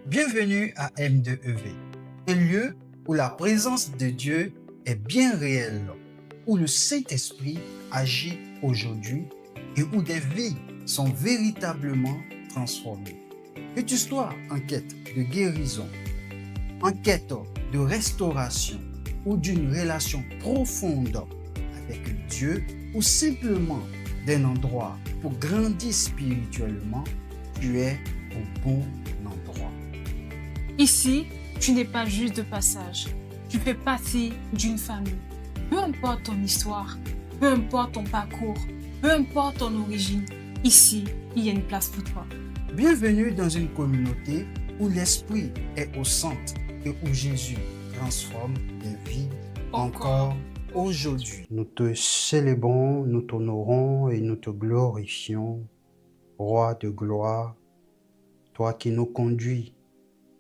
Bienvenue à M2EV, un lieu où la présence de Dieu est bien réelle, où le Saint-Esprit agit aujourd'hui et où des vies sont véritablement transformées. Que tu sois en quête de guérison, en quête de restauration ou d'une relation profonde avec Dieu ou simplement d'un endroit pour grandir spirituellement, tu es au bon endroit. Ici, tu n'es pas juste de passage. Tu fais partie d'une famille. Peu importe ton histoire, peu importe ton parcours, peu importe ton origine, ici, il y a une place pour toi. Bienvenue dans une communauté où l'Esprit est au centre et où Jésus transforme des vies encore aujourd'hui. Nous te célébrons, nous t'honorons et nous te glorifions, Roi de gloire, toi qui nous conduis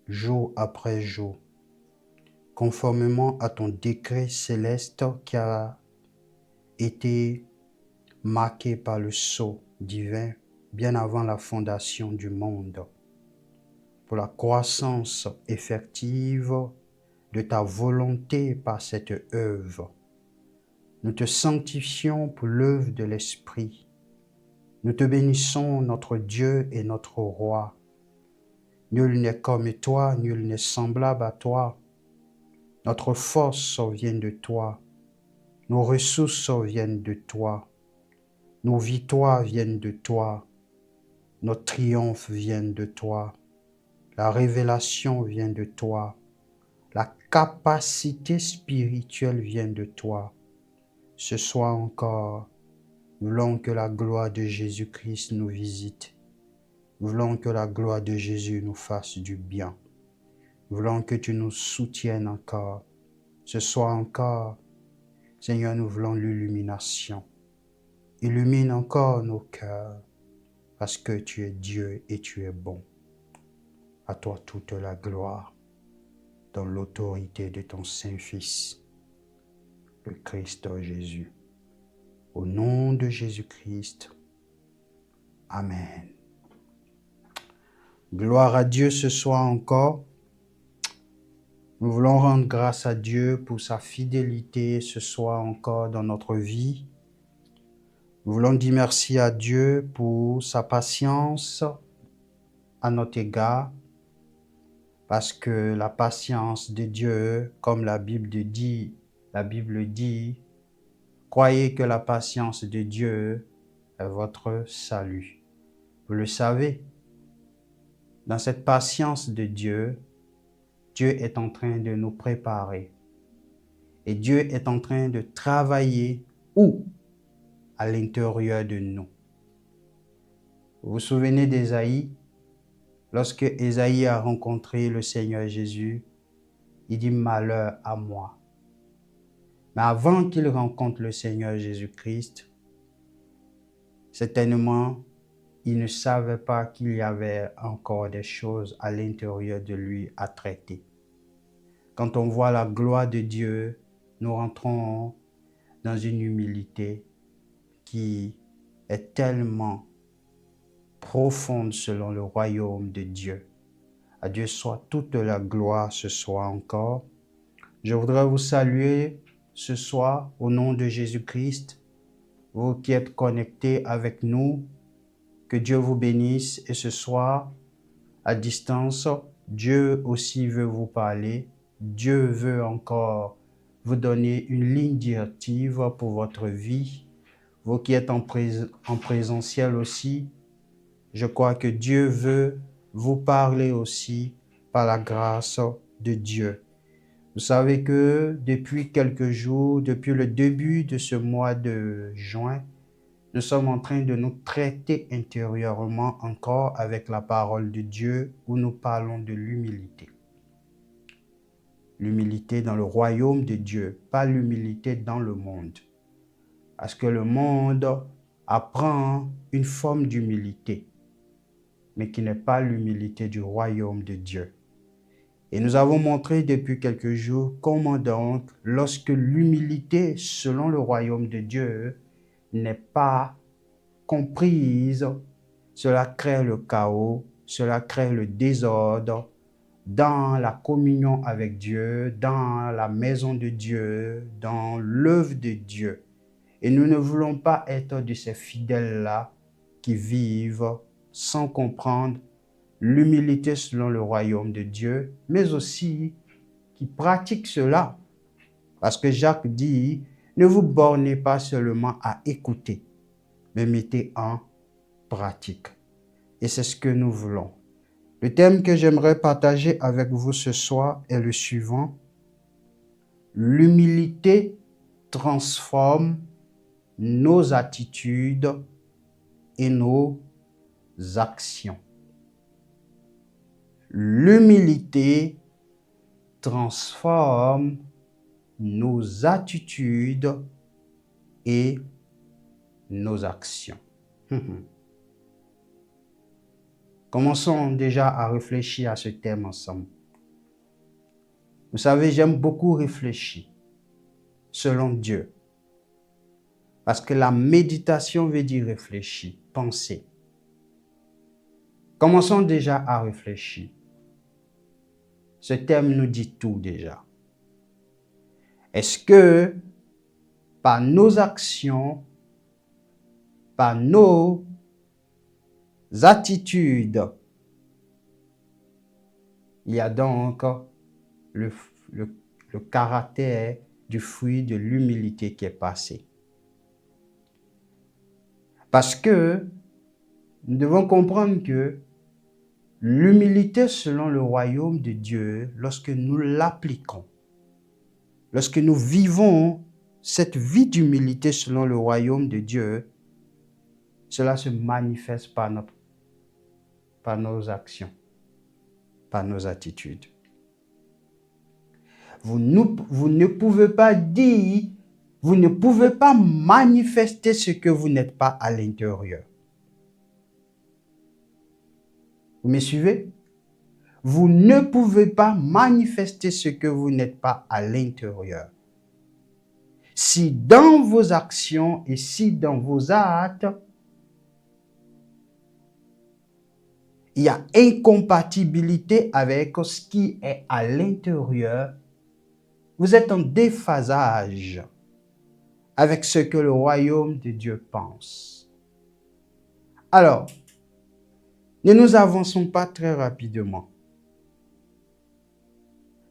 jour après jour, conformément à ton décret céleste qui a été marqué par le sceau divin bien avant la fondation du monde, pour la croissance effective de ta volonté par cette œuvre. Nous te sanctifions pour l'œuvre de l'Esprit. Nous te bénissons, notre Dieu et notre Roi. Nul n'est comme toi, nul n'est semblable à toi. Notre force vient de toi. Nos ressources viennent de toi. Nos victoires viennent de toi. Nos triomphes viennent de toi. La révélation vient de toi. La capacité spirituelle vient de toi. Ce soir encore, voulons que la gloire de Jésus-Christ nous visite. Voulons que la gloire de Jésus nous fasse du bien. Voulons que tu nous soutiennes encore. Ce soir encore, Seigneur, nous voulons l'illumination. Illumine encore nos cœurs, parce que tu es Dieu et tu es bon. À toi toute la gloire, dans l'autorité de ton Saint-Fils, le Christ Jésus. Au nom de Jésus-Christ. Amen. Gloire à Dieu ce soir encore. Nous voulons rendre grâce à Dieu pour sa fidélité ce soir encore dans notre vie. Nous voulons dire merci à Dieu pour sa patience à notre égard, parce que la patience de Dieu, comme la Bible dit, croyez que la patience de Dieu est votre salut. Vous le savez, dans cette patience de Dieu, Dieu est en train de nous préparer. Et Dieu est en train de travailler où? À l'intérieur de nous. Vous vous souvenez d'Ésaïe? Lorsque Ésaïe a rencontré le Seigneur Jésus, il dit « Malheur à moi ». Mais avant qu'il rencontre le Seigneur Jésus-Christ, certainement, il ne savait pas qu'il y avait encore des choses à l'intérieur de lui à traiter. Quand on voit la gloire de Dieu, nous rentrons dans une humilité qui est tellement profonde selon le royaume de Dieu. À Dieu soit toute la gloire ce soir encore. Je voudrais vous saluer ce soir au nom de Jésus-Christ. Vous qui êtes connectés avec nous, que Dieu vous bénisse. Et ce soir, à distance, Dieu aussi veut vous parler. Dieu veut encore vous donner une ligne directive pour votre vie. Vous qui êtes en présentiel aussi, je crois que Dieu veut vous parler aussi par la grâce de Dieu. Vous savez que depuis quelques jours, depuis le début de ce mois de juin, nous sommes en train de nous traiter intérieurement encore avec la parole de Dieu où nous parlons de l'humilité. L'humilité dans le royaume de Dieu, pas l'humilité dans le monde. Parce que le monde apprend une forme d'humilité, mais qui n'est pas l'humilité du royaume de Dieu. Et nous avons montré depuis quelques jours comment donc, lorsque l'humilité selon le royaume de Dieu n'est pas comprise, cela crée le chaos, cela crée le désordre, dans la communion avec Dieu, dans la maison de Dieu, dans l'œuvre de Dieu. Et nous ne voulons pas être de ces fidèles-là qui vivent sans comprendre l'humilité selon le royaume de Dieu, mais aussi qui pratiquent cela. Parce que Jacques dit, ne vous bornez pas seulement à écouter, mais mettez en pratique. Et c'est ce que nous voulons. Le thème que j'aimerais partager avec vous ce soir est le suivant. L'humilité transforme nos attitudes et nos actions. L'humilité transforme nos attitudes et nos actions. Commençons déjà à réfléchir à ce thème ensemble. Vous savez, j'aime beaucoup réfléchir selon Dieu. Parce que la méditation veut dire réfléchir, penser. Commençons déjà à réfléchir. Ce thème nous dit tout déjà. Est-ce que par nos actions, par nos attitudes, il y a donc le caractère du fruit de l'humilité qui est passé? Parce que nous devons comprendre que l'humilité selon le royaume de Dieu, lorsque nous l'appliquons, lorsque nous vivons cette vie d'humilité selon le royaume de Dieu, cela se manifeste par nos actions, par nos attitudes. Vous ne pouvez pas dire, vous ne pouvez pas manifester ce que vous n'êtes pas à l'intérieur. Vous me suivez? Vous ne pouvez pas manifester ce que vous n'êtes pas à l'intérieur. Si dans vos actions et si dans vos actes, il y a incompatibilité avec ce qui est à l'intérieur, vous êtes en déphasage avec ce que le royaume de Dieu pense. Alors, ne nous avançons pas très rapidement.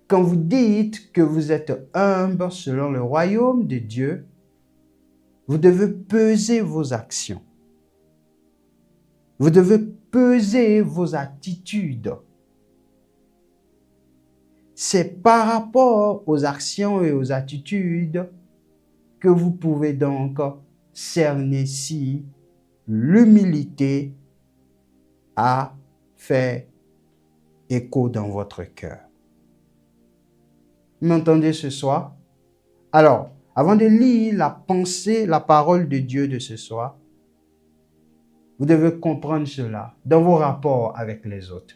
Quand vous dites que vous êtes humble selon le royaume de Dieu, vous devez peser vos actions. Vous devez peser vos attitudes. C'est par rapport aux actions et aux attitudes que vous pouvez donc cerner si l'humilité a fait écho dans votre cœur. Vous m'entendez ce soir? Alors, avant de lire la pensée, la parole de Dieu de ce soir, vous devez comprendre cela dans vos rapports avec les autres,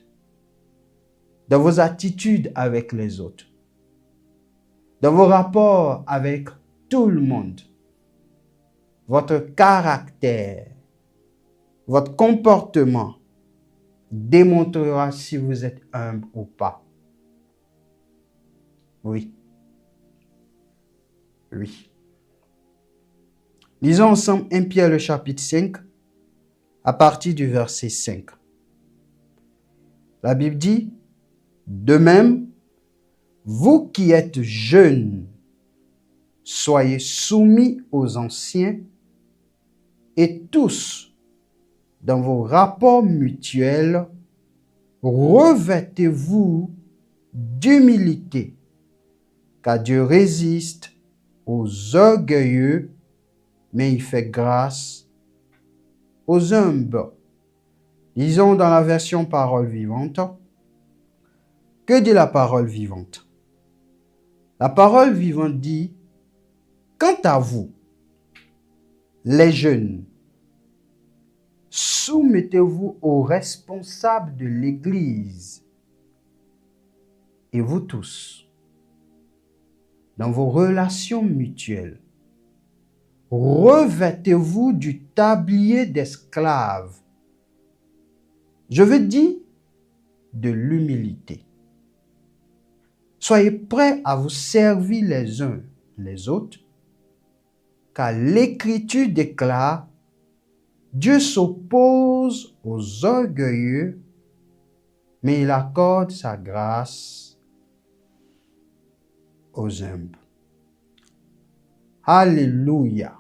dans vos attitudes avec les autres, dans vos rapports avec tout le monde. Votre caractère, votre comportement démontrera si vous êtes humble ou pas. Oui. Oui. Lisons ensemble 1 Pierre le chapitre 5 à partir du verset 5. La Bible dit, « De même, vous qui êtes jeunes, soyez soumis aux anciens et tous, dans vos rapports mutuels, revêtez-vous d'humilité, car Dieu résiste aux orgueilleux, mais il fait grâce aux humbles. » Lisons dans la version parole vivante. Que dit la parole vivante? La parole vivante dit, « Quant à vous, les jeunes, soumettez-vous aux responsables de l'Église et vous tous, dans vos relations mutuelles, revêtez-vous du tablier d'esclaves. » Je veux dire de l'humilité. Soyez prêts à vous servir les uns les autres, car l'Écriture déclare: Dieu s'oppose aux orgueilleux, mais il accorde sa grâce aux humbles. Alléluia.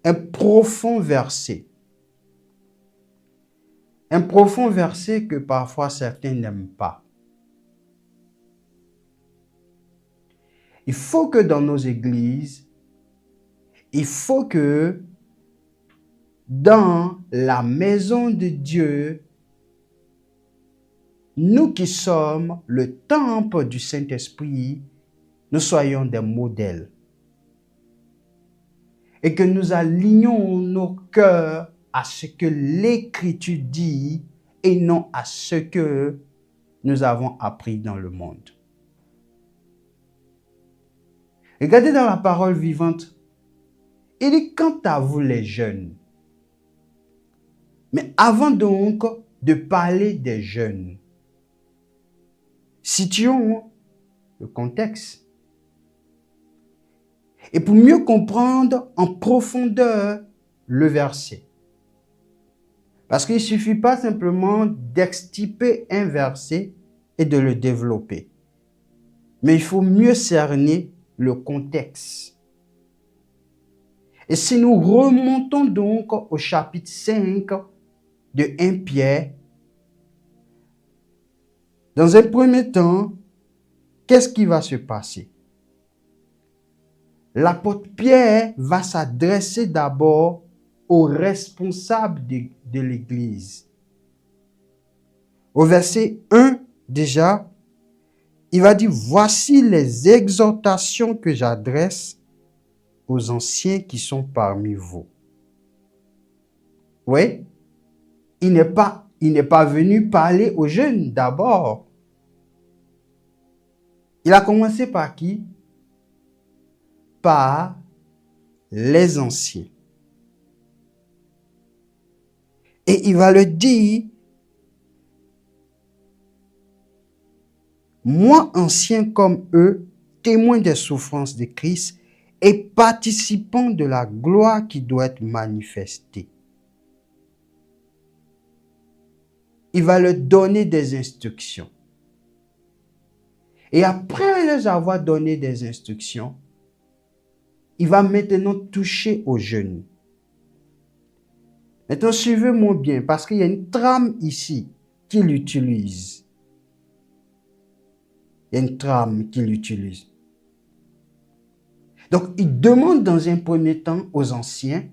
Un profond verset. Un profond verset que parfois certains n'aiment pas. Il faut que dans nos églises, il faut que dans la maison de Dieu, nous qui sommes le temple du Saint-Esprit, nous soyons des modèles. Et que nous alignons nos cœurs à ce que l'Écriture dit et non à ce que nous avons appris dans le monde. Regardez dans la parole vivante, il dit: quant à vous les jeunes. Mais avant donc de parler des jeunes, situons le contexte. Et pour mieux comprendre en profondeur le verset. Parce qu'il ne suffit pas simplement d'extirper un verset et de le développer. Mais il faut mieux cerner le contexte. Et si nous remontons donc au chapitre 5 de 1 Pierre, dans un premier temps, qu'est-ce qui va se passer? L'apôtre Pierre va s'adresser d'abord aux responsables de l'Église. Au verset 1, déjà, il va dire: voici les exhortations que j'adresse aux anciens qui sont parmi vous. Oui, il n'est pas venu parler aux jeunes d'abord. Il a commencé par qui? Par les anciens. Et il va le dire: moi, ancien comme eux, témoin des souffrances de Christ et participant de la gloire qui doit être manifestée. Il va leur donner des instructions. Et après leur avoir donné des instructions, il va maintenant toucher aux jeunes. Maintenant, suivez-moi bien, parce qu'il y a une trame ici qu'il utilise. Il y a une trame qu'il utilise. Donc, il demande dans un premier temps aux anciens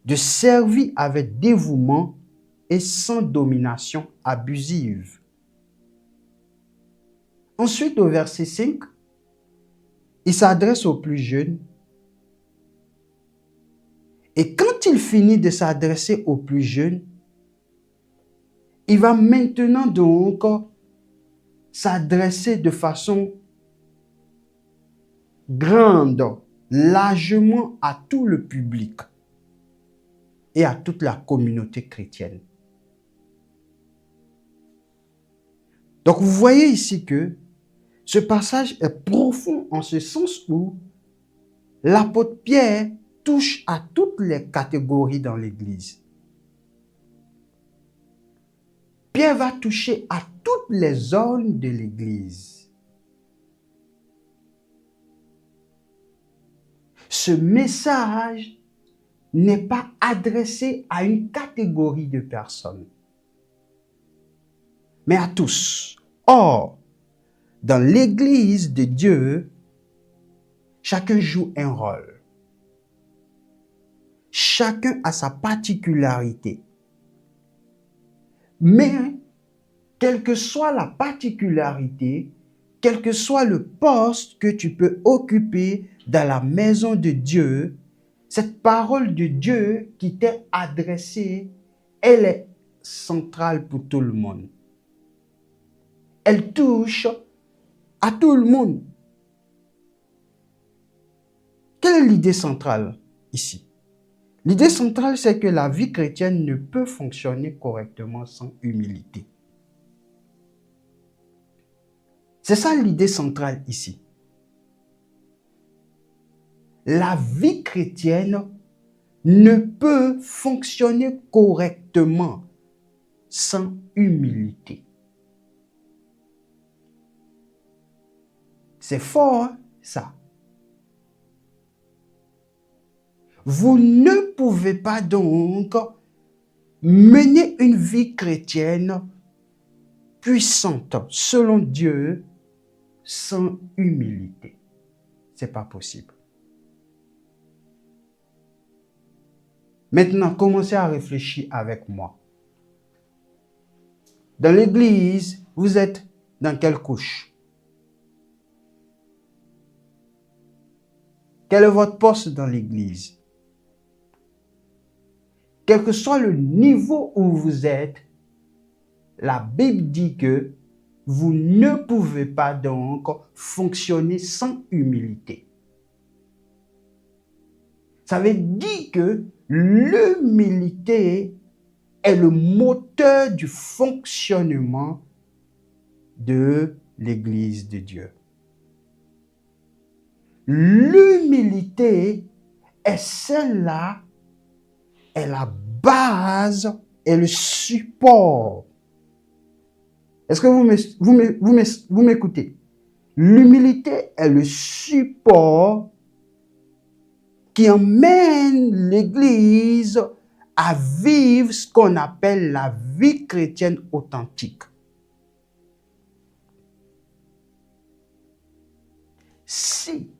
de servir avec dévouement et sans domination abusive. Ensuite, au verset 5, il s'adresse aux plus jeunes. Et quand il finit de s'adresser aux plus jeunes, il va maintenant donc s'adresser de façon grande, largement à tout le public et à toute la communauté chrétienne. Donc vous voyez ici que ce passage est profond en ce sens où l'apôtre Pierre touche à toutes les catégories dans l'Église. Pierre va toucher à toutes les zones de l'Église. Ce message n'est pas adressé à une catégorie de personnes, mais à tous. Or, dans l'Église de Dieu, chacun joue un rôle. Chacun a sa particularité. Mais, quelle que soit la particularité, quel que soit le poste que tu peux occuper dans la maison de Dieu, cette parole de Dieu qui t'est adressée, elle est centrale pour tout le monde. Elle touche à tout le monde. Quelle est l'idée centrale ici? L'idée centrale, c'est que la vie chrétienne ne peut fonctionner correctement sans humilité. C'est ça l'idée centrale ici. La vie chrétienne ne peut fonctionner correctement sans humilité. C'est fort, hein, ça. Vous ne pouvez pas donc mener une vie chrétienne puissante selon Dieu sans humilité. C'est pas possible. Maintenant, commencez à réfléchir avec moi. Dans l'église, vous êtes dans quelle couche? Quel est votre poste dans l'église? Quel que soit le niveau où vous êtes, la Bible dit que vous ne pouvez pas donc fonctionner sans humilité. Ça veut dire que l'humilité est le moteur du fonctionnement de l'Église de Dieu. L'humilité est celle-là, est la base et le support. Est-ce que vous m'écoutez? L'humilité est le support qui emmène l'Église à vivre ce qu'on appelle la vie chrétienne authentique. Si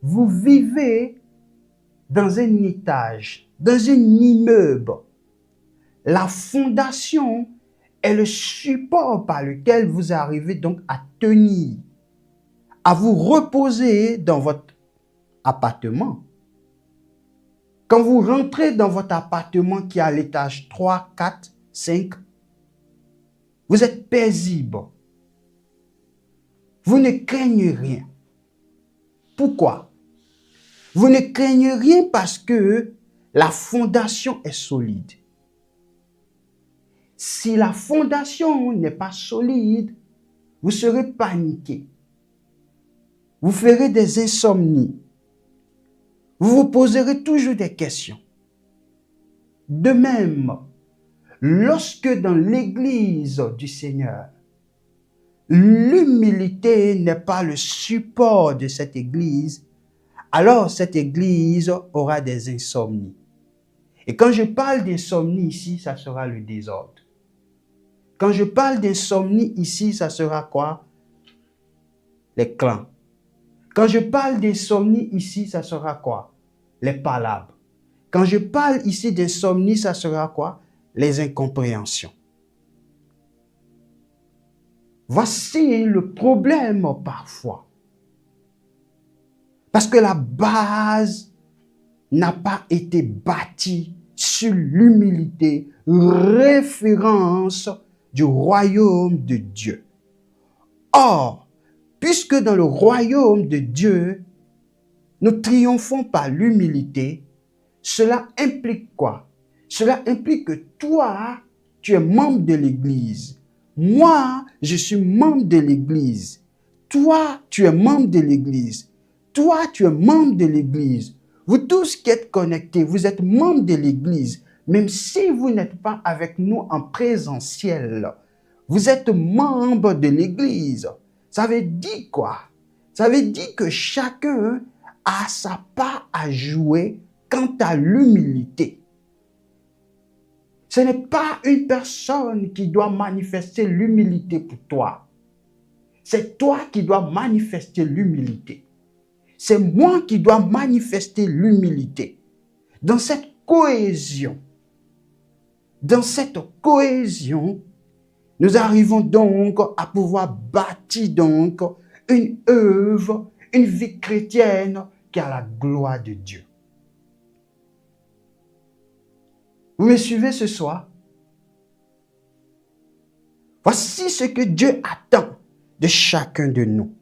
vous vivez dans un étage, dans un immeuble, la fondation est le support par lequel vous arrivez donc à tenir, à vous reposer dans votre appartement. Quand vous rentrez dans votre appartement qui est à l'étage 3, 4, 5, vous êtes paisible. Vous ne craignez rien. Pourquoi? Vous ne craignez rien parce que la fondation est solide. Si la fondation n'est pas solide, vous serez paniqué. Vous ferez des insomnies. Vous vous poserez toujours des questions. De même, lorsque dans l'Église du Seigneur, l'humilité n'est pas le support de cette Église, alors cette Église aura des insomnies. Et quand je parle d'insomnie ici, ça sera le désordre. Quand je parle d'insomnie ici, ça sera quoi? Les clans. Quand je parle d'insomnie ici, ça sera quoi? Les palabres. Quand je parle ici d'insomnie, ça sera quoi? Les incompréhensions. Voici le problème parfois. Parce que la base n'a pas été bâtie sur l'humilité, référence du royaume de Dieu. Or, puisque dans le royaume de Dieu, nous triomphons par l'humilité, cela implique quoi? Cela implique que toi, tu es membre de l'Église. Moi, je suis membre de l'Église. Toi, tu es membre de l'Église. Toi, tu es membre de l'Église. Vous tous qui êtes connectés, vous êtes membres de l'Église. Même si vous n'êtes pas avec nous en présentiel, vous êtes membre de l'Église. Ça veut dire quoi? Ça veut dire que chacun a sa part à jouer quant à l'humilité. Ce n'est pas une personne qui doit manifester l'humilité pour toi. C'est toi qui dois manifester l'humilité. C'est moi qui dois manifester l'humilité. Dans cette cohésion, nous arrivons donc à pouvoir bâtir donc une œuvre, une vie chrétienne qui a la gloire de Dieu. Vous me suivez ce soir? Voici ce que Dieu attend de chacun de nous.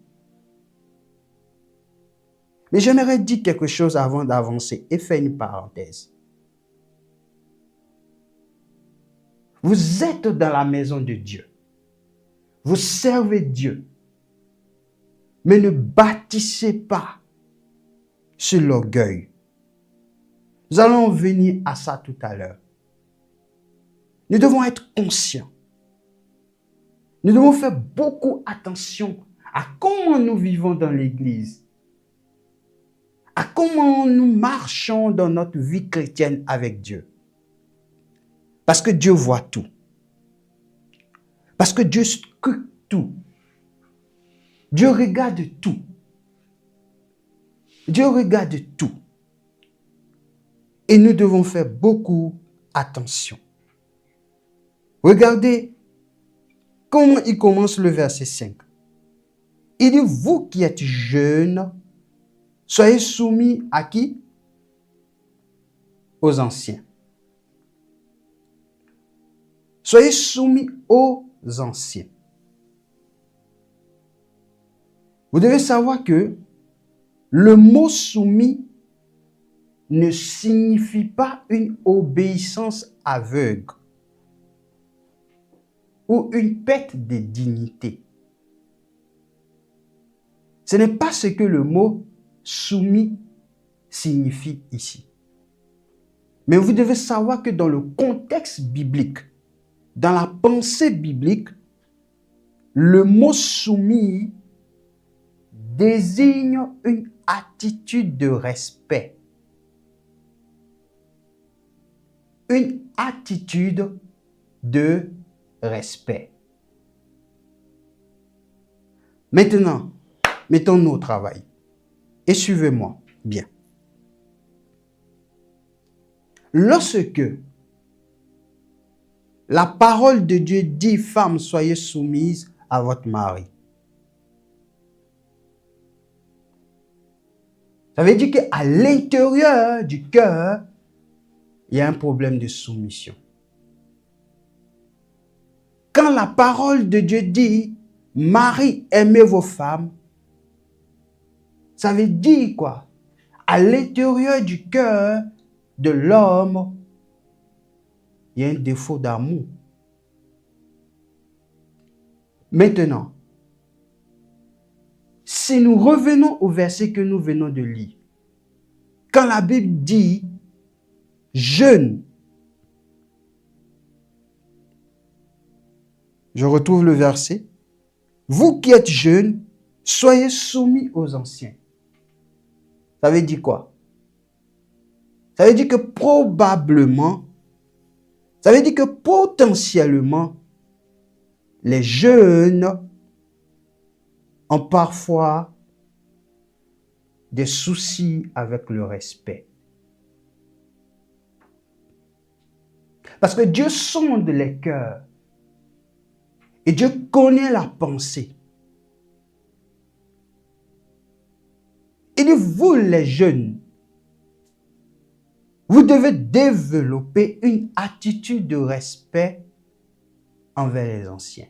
Mais j'aimerais dire quelque chose avant d'avancer et faire une parenthèse. Vous êtes dans la maison de Dieu. Vous servez Dieu. Mais ne bâtissez pas sur l'orgueil. Nous allons venir à ça tout à l'heure. Nous devons être conscients. Nous devons faire beaucoup attention à comment nous vivons dans l'Église, à comment nous marchons dans notre vie chrétienne avec Dieu. Parce que Dieu voit tout. Parce que Dieu scrute tout. Dieu regarde tout. Dieu regarde tout. Et nous devons faire beaucoup attention. Regardez comment il commence le verset 5. Il dit, vous qui êtes jeunes, soyez soumis à qui? Aux anciens. Soyez soumis aux anciens. Vous devez savoir que le mot soumis ne signifie pas une obéissance aveugle ou une perte de dignité. Ce n'est pas ce que le mot soumis signifie ici. Mais vous devez savoir que dans le contexte biblique, dans la pensée biblique, le mot soumis désigne une attitude de respect. Une attitude de respect. Maintenant, mettons-nous au travail. Et suivez-moi bien. Lorsque la parole de Dieu dit, femmes, soyez soumises à votre mari. Ça veut dire qu'à l'intérieur du cœur, il y a un problème de soumission. Quand la parole de Dieu dit, mari, aimez vos femmes, ça veut dire quoi? À l'intérieur du cœur de l'homme, il y a un défaut d'amour. Maintenant, si nous revenons au verset que nous venons de lire, quand la Bible dit jeune, je retrouve le verset, vous qui êtes jeunes, soyez soumis aux anciens. Ça veut dire quoi? Ça veut dire que probablement, ça veut dire que potentiellement, les jeunes ont parfois des soucis avec le respect. Parce que Dieu sonde les cœurs. Et Dieu connaît la pensée. Il dit, vous les jeunes, vous devez développer une attitude de respect envers les anciens.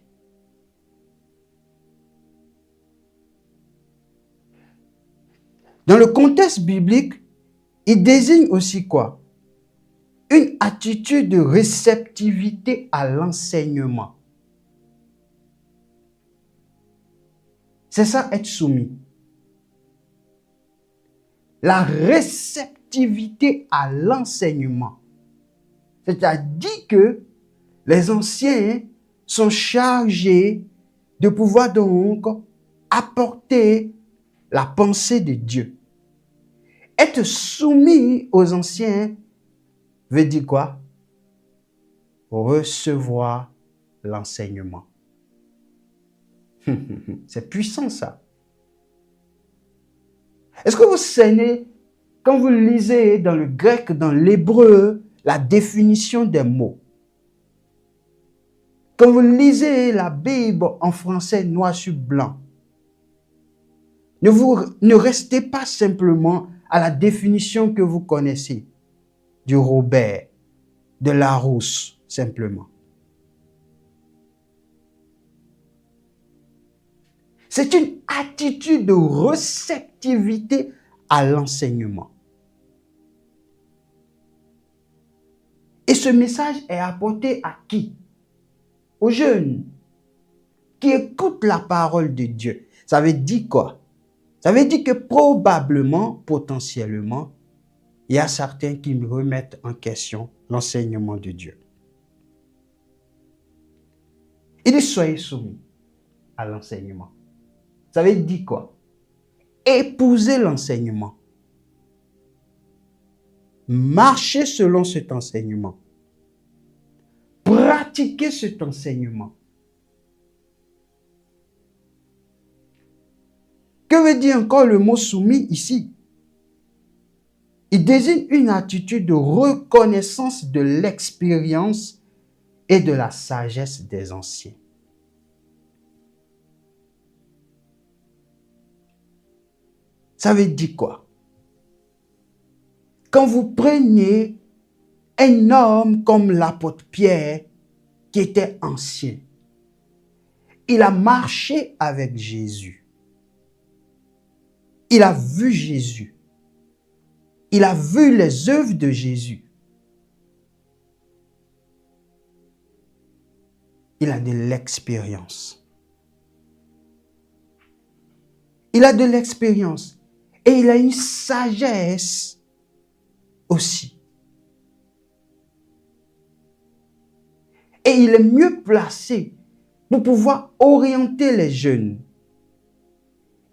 Dans le contexte biblique, il désigne aussi quoi? Une attitude de réceptivité à l'enseignement. C'est ça, être soumis. La réceptivité à l'enseignement. C'est-à-dire que les anciens sont chargés de pouvoir donc apporter la pensée de Dieu. Être soumis aux anciens veut dire quoi? Recevoir l'enseignement. C'est puissant ça. Est-ce que vous savez, quand vous lisez dans le grec, dans l'hébreu, la définition des mots, quand vous lisez la Bible en français noir sur blanc, ne restez pas simplement à la définition que vous connaissez du Robert, de Larousse, simplement. C'est une attitude de réceptivité à l'enseignement. Et ce message est apporté à qui? Aux jeunes qui écoutent la parole de Dieu. Ça veut dire quoi? Ça veut dire que probablement, potentiellement, il y a certains qui me remettent en question l'enseignement de Dieu. Il dit soyez soumis à l'enseignement. Ça veut dire quoi? Épousez l'enseignement. Marchez selon cet enseignement. Pratiquez cet enseignement. Que veut dire encore le mot soumis ici? Il désigne une attitude de reconnaissance de l'expérience et de la sagesse des anciens. Ça veut dire quoi? Quand vous prenez un homme comme l'apôtre Pierre, qui était ancien, il a marché avec Jésus. Il a vu Jésus. Il a vu les œuvres de Jésus. Il a de l'expérience. Il a de l'expérience. Et il a une sagesse aussi. Et il est mieux placé pour pouvoir orienter les jeunes.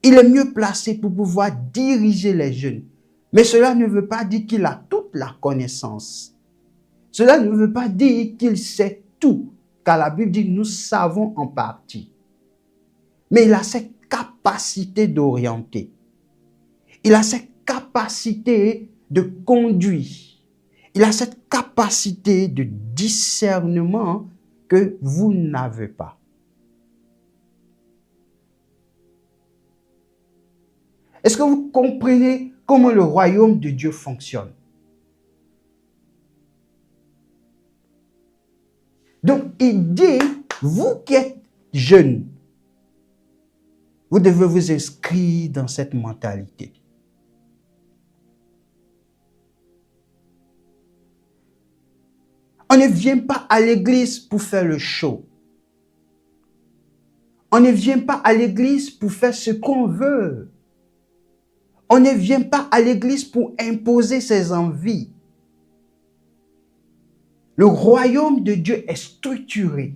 Il est mieux placé pour pouvoir diriger les jeunes. Mais cela ne veut pas dire qu'il a toute la connaissance. Cela ne veut pas dire qu'il sait tout. Car la Bible dit nous savons en partie. Mais il a cette capacité d'orienter. Il a cette capacité de conduire. Il a cette capacité de discernement que vous n'avez pas. Est-ce que vous comprenez comment le royaume de Dieu fonctionne? Donc, il dit, vous qui êtes jeunes, vous devez vous inscrire dans cette mentalité. On ne vient pas à l'église pour faire le show. On ne vient pas à l'église pour faire ce qu'on veut. On ne vient pas à l'église pour imposer ses envies. Le royaume de Dieu est structuré.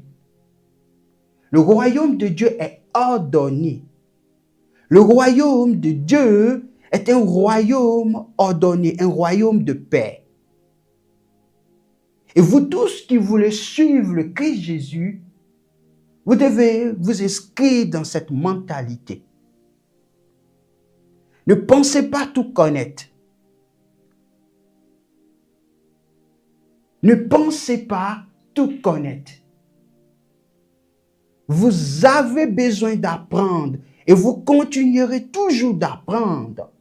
Le royaume de Dieu est ordonné. Le royaume de Dieu est un royaume ordonné, un royaume de paix. Et vous tous qui voulez suivre le Christ Jésus, vous devez vous inscrire dans cette mentalité. Ne pensez pas tout connaître. Ne pensez pas tout connaître. Vous avez besoin d'apprendre et vous continuerez toujours d'apprendre.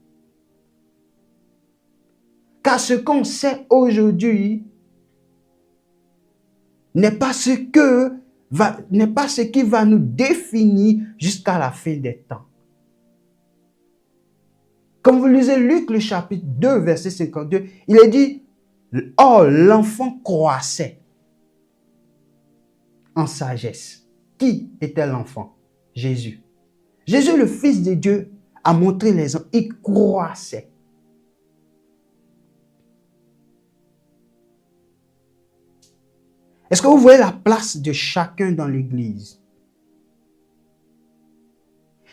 Car ce qu'on sait aujourd'hui n'est pas ce qui va nous définir jusqu'à la fin des temps. Comme vous lisez Luc le chapitre 2, verset 52, il est dit, « Or, l'enfant croissait en sagesse. » Qui était l'enfant? Jésus. Jésus, le Fils de Dieu, a montré l'exemple. Il croissait. Est-ce que vous voyez la place de chacun dans l'Église?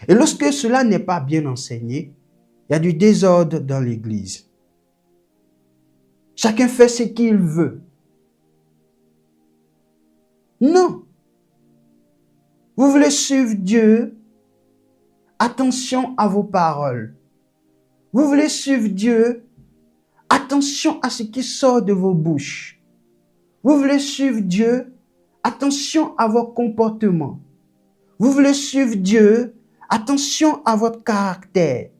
Et lorsque cela n'est pas bien enseigné, il y a du désordre dans l'Église. Chacun fait ce qu'il veut. Non. Vous voulez suivre Dieu? Attention à vos paroles. Vous voulez suivre Dieu? Attention à ce qui sort de vos bouches. Vous voulez suivre Dieu? Attention à vos comportements. Vous voulez suivre Dieu? Attention à votre caractère.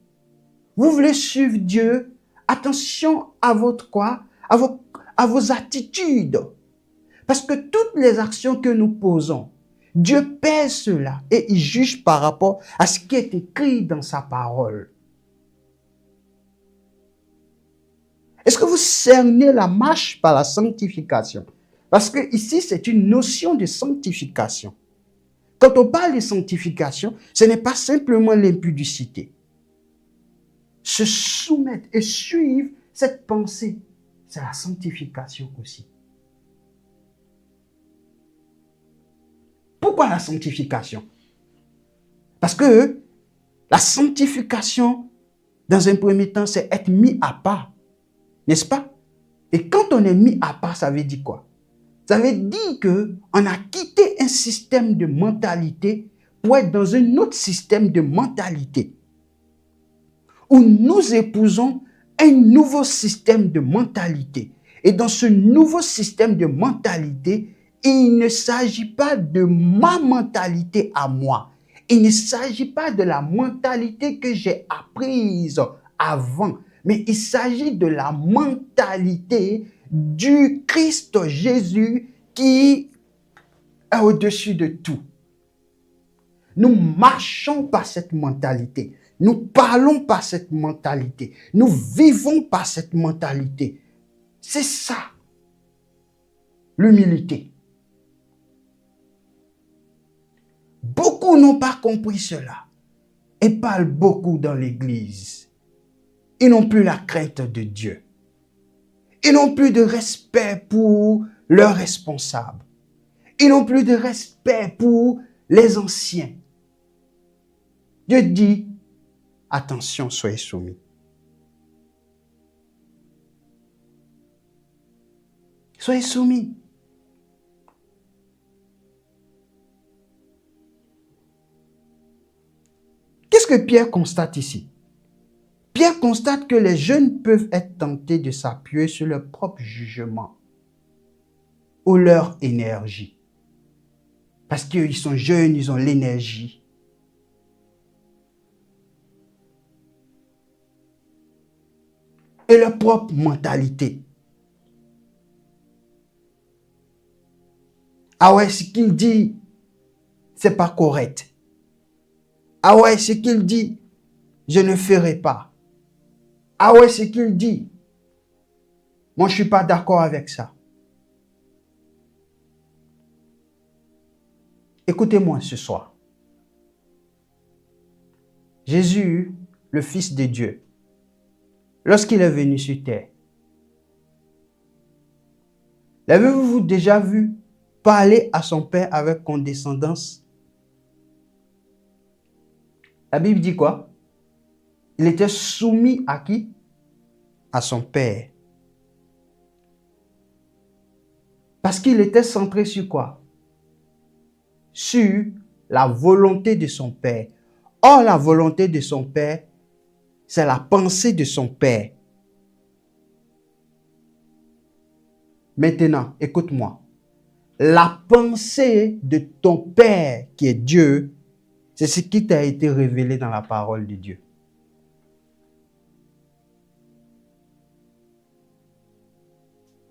Vous voulez suivre Dieu? Attention à votre quoi? À vos attitudes. Parce que toutes les actions que nous posons, Dieu pèse cela et il juge par rapport à ce qui est écrit dans sa parole. Est-ce que vous cernez la marche par la sanctification? Parce que ici, c'est une notion de sanctification. Quand on parle de sanctification, ce n'est pas simplement l'impudicité. se soumettre et suivre cette pensée. C'est la sanctification aussi. Pourquoi la sanctification? Parce que la sanctification, dans un premier temps, c'est être mis à part. N'est-ce pas? Et quand on est mis à part, ça veut dire quoi? Ça veut dire qu'on a quitté un système de mentalité pour être dans un autre système de mentalité. Où nous épousons un nouveau système de mentalité. Et dans ce nouveau système de mentalité, il ne s'agit pas de ma mentalité à moi. Il ne s'agit pas de la mentalité que j'ai apprise avant. Mais il s'agit de la mentalité du Christ Jésus qui est au-dessus de tout. Nous marchons par cette mentalité. Nous parlons par cette mentalité. Nous vivons par cette mentalité. C'est ça, l'humilité. Beaucoup n'ont pas compris cela et parlent beaucoup dans l'Église. Ils n'ont plus la crainte de Dieu. Ils n'ont plus de respect pour leurs responsables. Ils n'ont plus de respect pour les anciens. Dieu dit, attention, soyez soumis. Soyez soumis. Qu'est-ce que Pierre constate ici? Pierre constate que les jeunes peuvent être tentés de s'appuyer sur leur propre jugement ou leur énergie. Parce qu'ils sont jeunes, ils ont l'énergie. Et leur propre mentalité. Ah ouais, ce qu'il dit, c'est pas correct. Ah ouais, ce qu'il dit, je ne ferai pas. Ah ouais, ce qu'il dit, moi je suis pas d'accord avec ça. Écoutez-moi ce soir. Jésus, le Fils de Dieu, lorsqu'il est venu sur terre, l'avez-vous déjà vu parler à son Père avec condescendance? La Bible dit quoi? Il était soumis à qui? À son Père. Parce qu'il était centré sur quoi? Sur la volonté de son Père. Or, la volonté de son Père, c'est la pensée de son Père. Maintenant, écoute-moi. La pensée de ton Père, qui est Dieu, c'est ce qui t'a été révélé dans la parole de Dieu.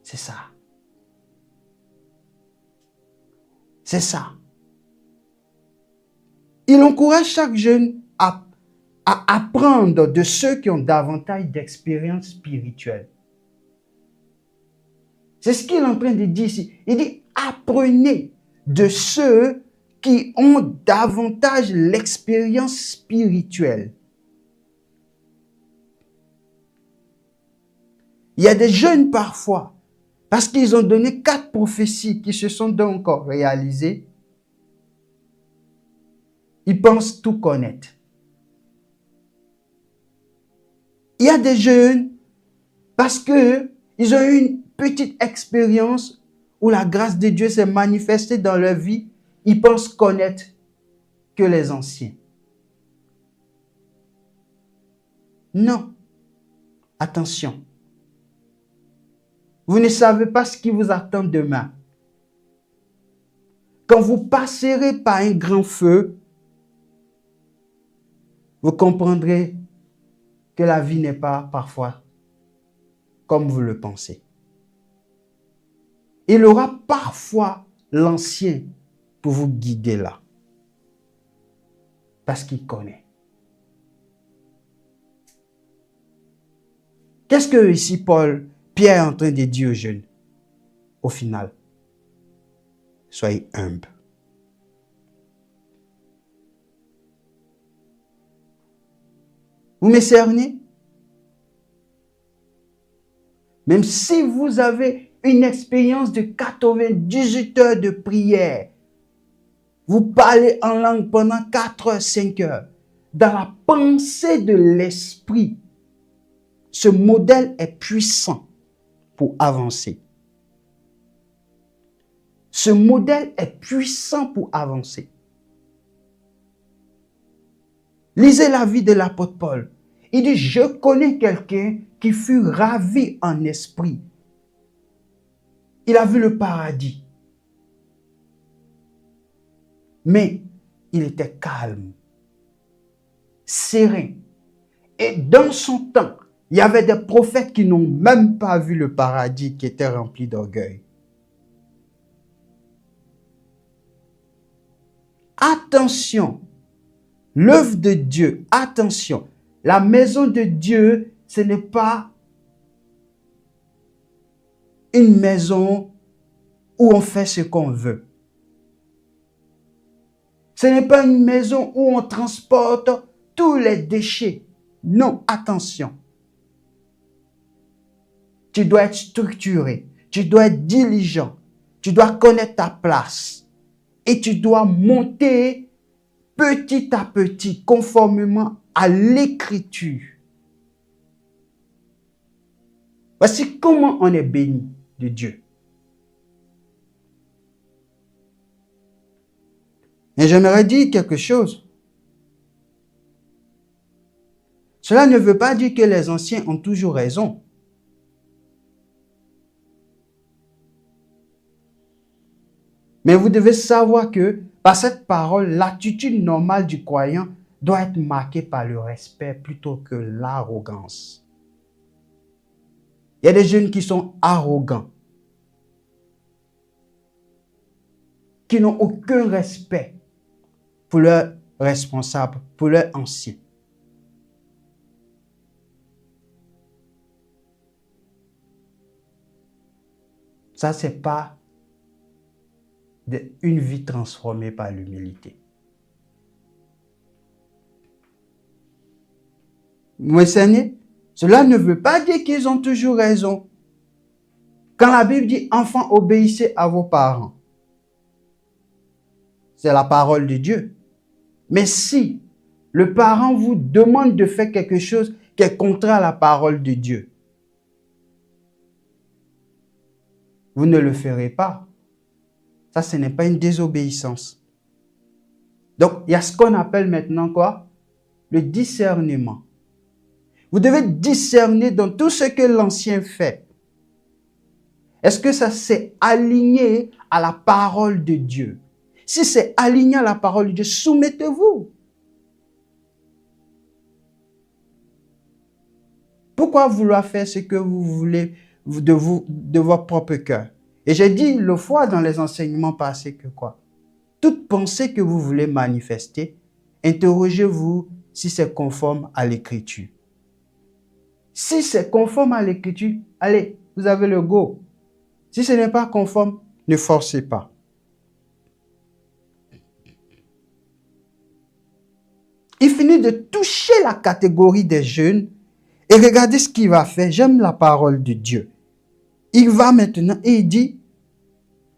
C'est ça. C'est ça. Il encourage chaque jeune à apprendre de ceux qui ont davantage d'expérience spirituelle. C'est ce qu'il est en train de dire ici. Il dit, apprenez de ceux qui ont davantage l'expérience spirituelle. Il y a des jeunes parfois, parce qu'ils ont donné 4 prophéties qui se sont donc réalisées, ils pensent tout connaître. Il y a des jeunes, parce qu'ils ont eu une petite expérience où la grâce de Dieu s'est manifestée dans leur vie, ils pensent connaître que les anciens. Non. Attention. Vous ne savez pas ce qui vous attend demain. Quand vous passerez par un grand feu, vous comprendrez que la vie n'est pas parfois comme vous le pensez. Il aura parfois l'ancien pour vous guider là. Parce qu'il connaît. Qu'est-ce que ici Pierre est en train de dire aux jeunes? Au final, soyez humbles. Vous me cernez? Même si vous avez une expérience de 98 heures de prière, vous parlez en langue pendant 4 heures, 5 heures, dans la pensée de l'esprit, ce modèle est puissant pour avancer. Ce modèle est puissant pour avancer. Lisez la vie de l'apôtre Paul. Il dit, je connais quelqu'un qui fut ravi en esprit. Il a vu le paradis. Mais il était calme, serein. Et dans son temps, il y avait des prophètes qui n'ont même pas vu le paradis, qui étaient remplis d'orgueil. Attention, l'œuvre de Dieu, attention, la maison de Dieu, ce n'est pas une maison où on fait ce qu'on veut. Ce n'est pas une maison où on transporte tous les déchets. Non, attention. Tu dois être structuré, tu dois être diligent, tu dois connaître ta place et tu dois monter petit à petit conformément à l'écriture. Voici comment on est béni de Dieu. Et j'aimerais dire quelque chose. Cela ne veut pas dire que les anciens ont toujours raison. Mais vous devez savoir que par cette parole, l'attitude normale du croyant doit être marquée par le respect plutôt que l'arrogance. Il y a des jeunes qui sont arrogants, qui n'ont aucun respect pour leurs responsables, pour leurs anciens. Ça, ce n'est pas une vie transformée par l'humilité. Vous m'enseignez? Cela ne veut pas dire qu'ils ont toujours raison. Quand la Bible dit « Enfants, obéissez à vos parents », c'est la parole de Dieu. Mais si le parent vous demande de faire quelque chose qui est contraire à la parole de Dieu, vous ne le ferez pas. Ça, ce n'est pas une désobéissance. Donc, il y a ce qu'on appelle maintenant quoi? Le discernement. Vous devez discerner dans tout ce que l'ancien fait. Est-ce que ça s'est aligné à la parole de Dieu? Si c'est aligné à la parole de Dieu, soumettez-vous. Pourquoi vouloir faire ce que vous voulez de votre propre cœur? Et j'ai dit l'autre fois dans les enseignements passés que quoi? Toute pensée que vous voulez manifester, interrogez-vous si c'est conforme à l'écriture. Si c'est conforme à l'écriture, allez, vous avez le go. Si ce n'est pas conforme, ne forcez pas. Il finit de toucher la catégorie des jeunes et regardez ce qu'il va faire. J'aime la parole de Dieu. Il va maintenant et il dit,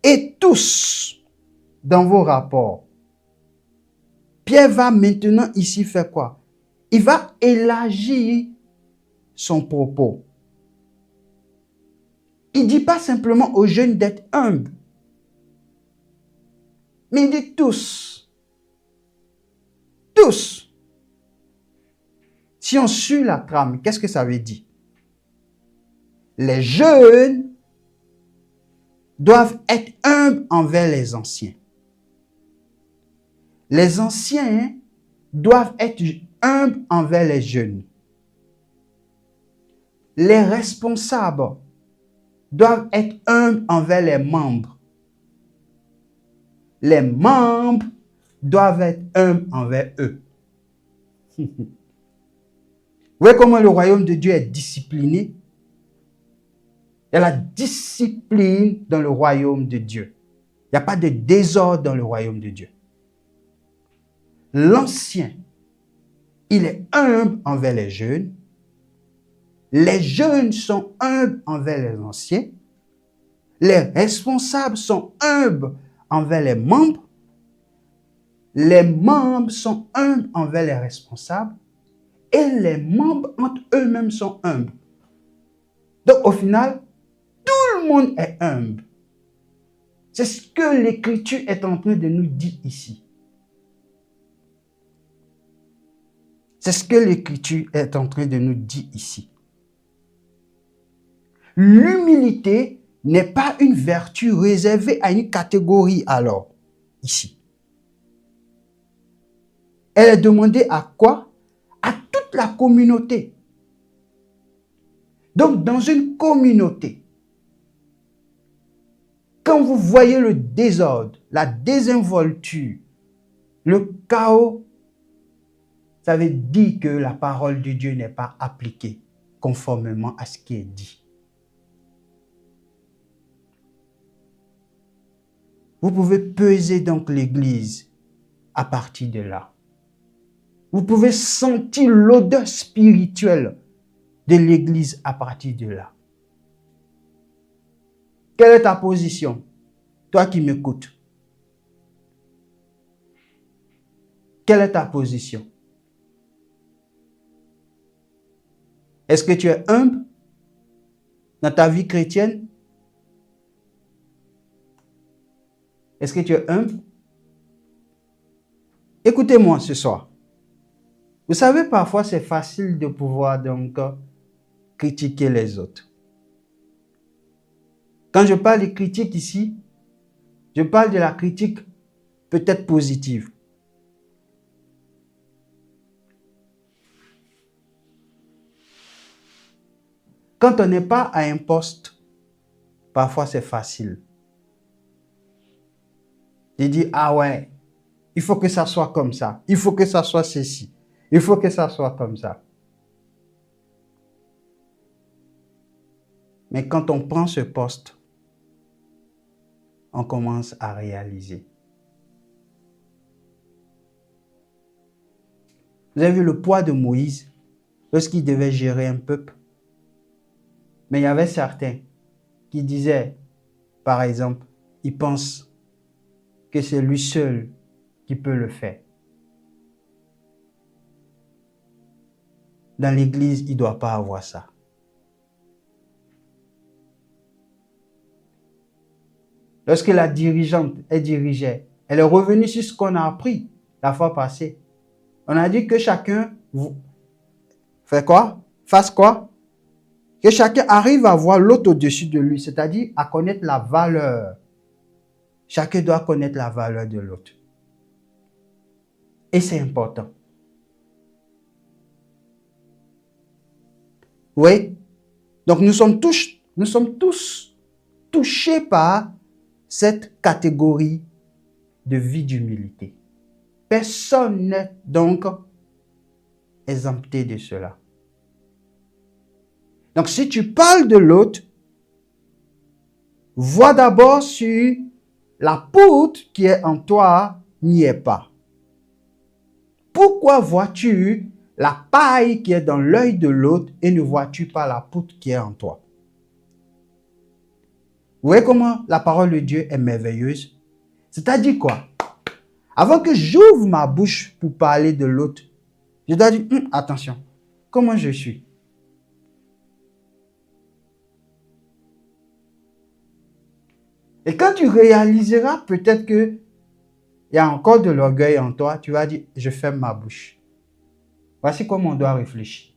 et tous dans vos rapports. Pierre va maintenant ici faire quoi? Il va élargir son propos. Il ne dit pas simplement aux jeunes d'être humbles, mais il dit tous. Tous. Si on suit la trame, qu'est-ce que ça veut dire? Les jeunes doivent être humbles envers les anciens. Les anciens doivent être humbles envers les jeunes. Les responsables doivent être humbles envers les membres. Les membres doivent être humbles envers eux. Vous voyez comment le royaume de Dieu est discipliné? Il y a la discipline dans le royaume de Dieu. Il n'y a pas de désordre dans le royaume de Dieu. L'ancien, il est humble envers les jeunes. Les jeunes sont humbles envers les anciens. Les responsables sont humbles envers les membres. Les membres sont humbles envers les responsables. Et les membres entre eux-mêmes sont humbles. Donc au final, tout le monde est humble. C'est ce que l'Écriture est en train de nous dire ici. C'est ce que l'Écriture est en train de nous dire ici. L'humilité n'est pas une vertu réservée à une catégorie alors, ici. Elle est demandée à quoi? À toute la communauté. Donc, dans une communauté, quand vous voyez le désordre, la désinvolture, le chaos, ça veut dire que la parole de Dieu n'est pas appliquée conformément à ce qui est dit. Vous pouvez peser donc l'Église à partir de là. Vous pouvez sentir l'odeur spirituelle de l'Église à partir de là. Quelle est ta position? Toi qui m'écoutes. Quelle est ta position? Est-ce que tu es humble dans ta vie chrétienne? Est-ce que tu es humble? Écoutez-moi ce soir. Vous savez, parfois c'est facile de pouvoir donc critiquer les autres. Quand je parle de critique ici, je parle de la critique peut-être positive. Quand on n'est pas à un poste, parfois c'est facile. De dire, ah ouais, il faut que ça soit comme ça. Il faut que ça soit ceci. Il faut que ça soit comme ça. Mais quand on prend ce poste, on commence à réaliser. Vous avez vu le poids de Moïse lorsqu'il devait gérer un peuple. Mais il y avait certains qui disaient, par exemple, ils pensent que c'est lui seul qui peut le faire. Dans l'église, il ne doit pas avoir ça. Lorsque la dirigeante, elle dirigeait, elle est revenue sur ce qu'on a appris la fois passée. On a dit que chacun fait quoi? Fasse quoi? Que chacun arrive à voir l'autre au-dessus de lui, c'est-à-dire à connaître la valeur. Chacun doit connaître la valeur de l'autre. Et c'est important. Oui? Donc nous sommes tous touchés par cette catégorie de vie d'humilité. Personne n'est donc exempté de cela. Donc si tu parles de l'autre, vois d'abord si la poutre qui est en toi n'y est pas. Pourquoi vois-tu la paille qui est dans l'œil de l'autre et ne vois-tu pas la poutre qui est en toi? Vous voyez comment la parole de Dieu est merveilleuse? C'est-à-dire quoi? Avant que j'ouvre ma bouche pour parler de l'autre, je dois dire, attention, comment je suis? Et quand tu réaliseras peut-être qu'il y a encore de l'orgueil en toi, tu vas dire, je ferme ma bouche. Voici comment on doit réfléchir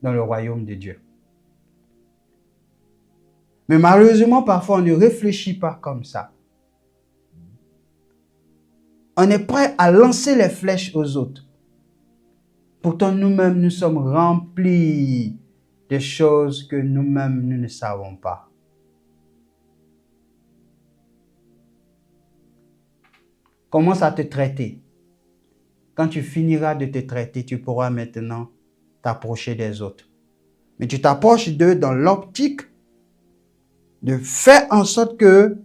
dans le royaume de Dieu. Mais malheureusement, parfois, on ne réfléchit pas comme ça. On est prêt à lancer les flèches aux autres. Pourtant, nous-mêmes, nous sommes remplis de choses que nous-mêmes, nous ne savons pas. Commence à te traiter. Quand tu finiras de te traiter, tu pourras maintenant t'approcher des autres. Mais tu t'approches d'eux dans l'optique de faire en sorte que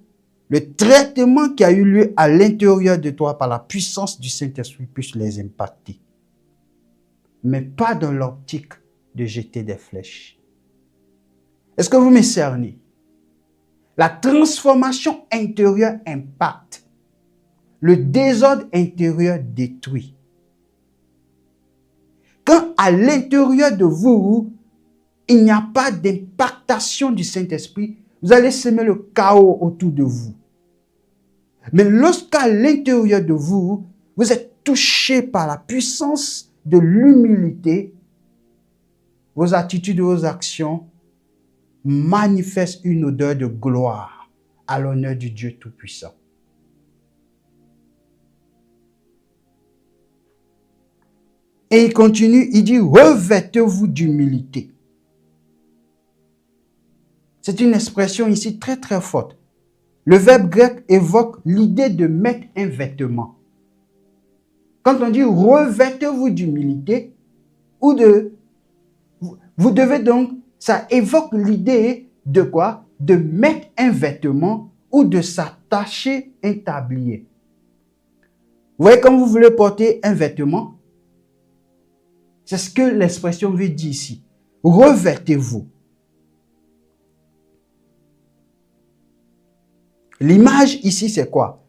le traitement qui a eu lieu à l'intérieur de toi par la puissance du Saint-Esprit puisse les impacter. Mais pas dans l'optique de jeter des flèches. Est-ce que vous me cernez? La transformation intérieure impacte. Le désordre intérieur détruit. Quand à l'intérieur de vous, il n'y a pas d'impactation du Saint-Esprit, vous allez semer le chaos autour de vous. Mais lorsqu'à l'intérieur de vous, vous êtes touché par la puissance de l'humilité, vos attitudes et vos actions manifestent une odeur de gloire à l'honneur du Dieu Tout-Puissant. Et il continue, il dit, revêtez-vous d'humilité. C'est une expression ici très très forte. Le verbe grec évoque l'idée de mettre un vêtement. Quand on dit revêtez-vous d'humilité, vous devez donc, ça évoque l'idée de quoi? De mettre un vêtement ou de s'attacher un tablier. Vous voyez, quand vous voulez porter un vêtement, c'est ce que l'expression veut dire ici. Revêtez-vous. L'image ici, c'est quoi?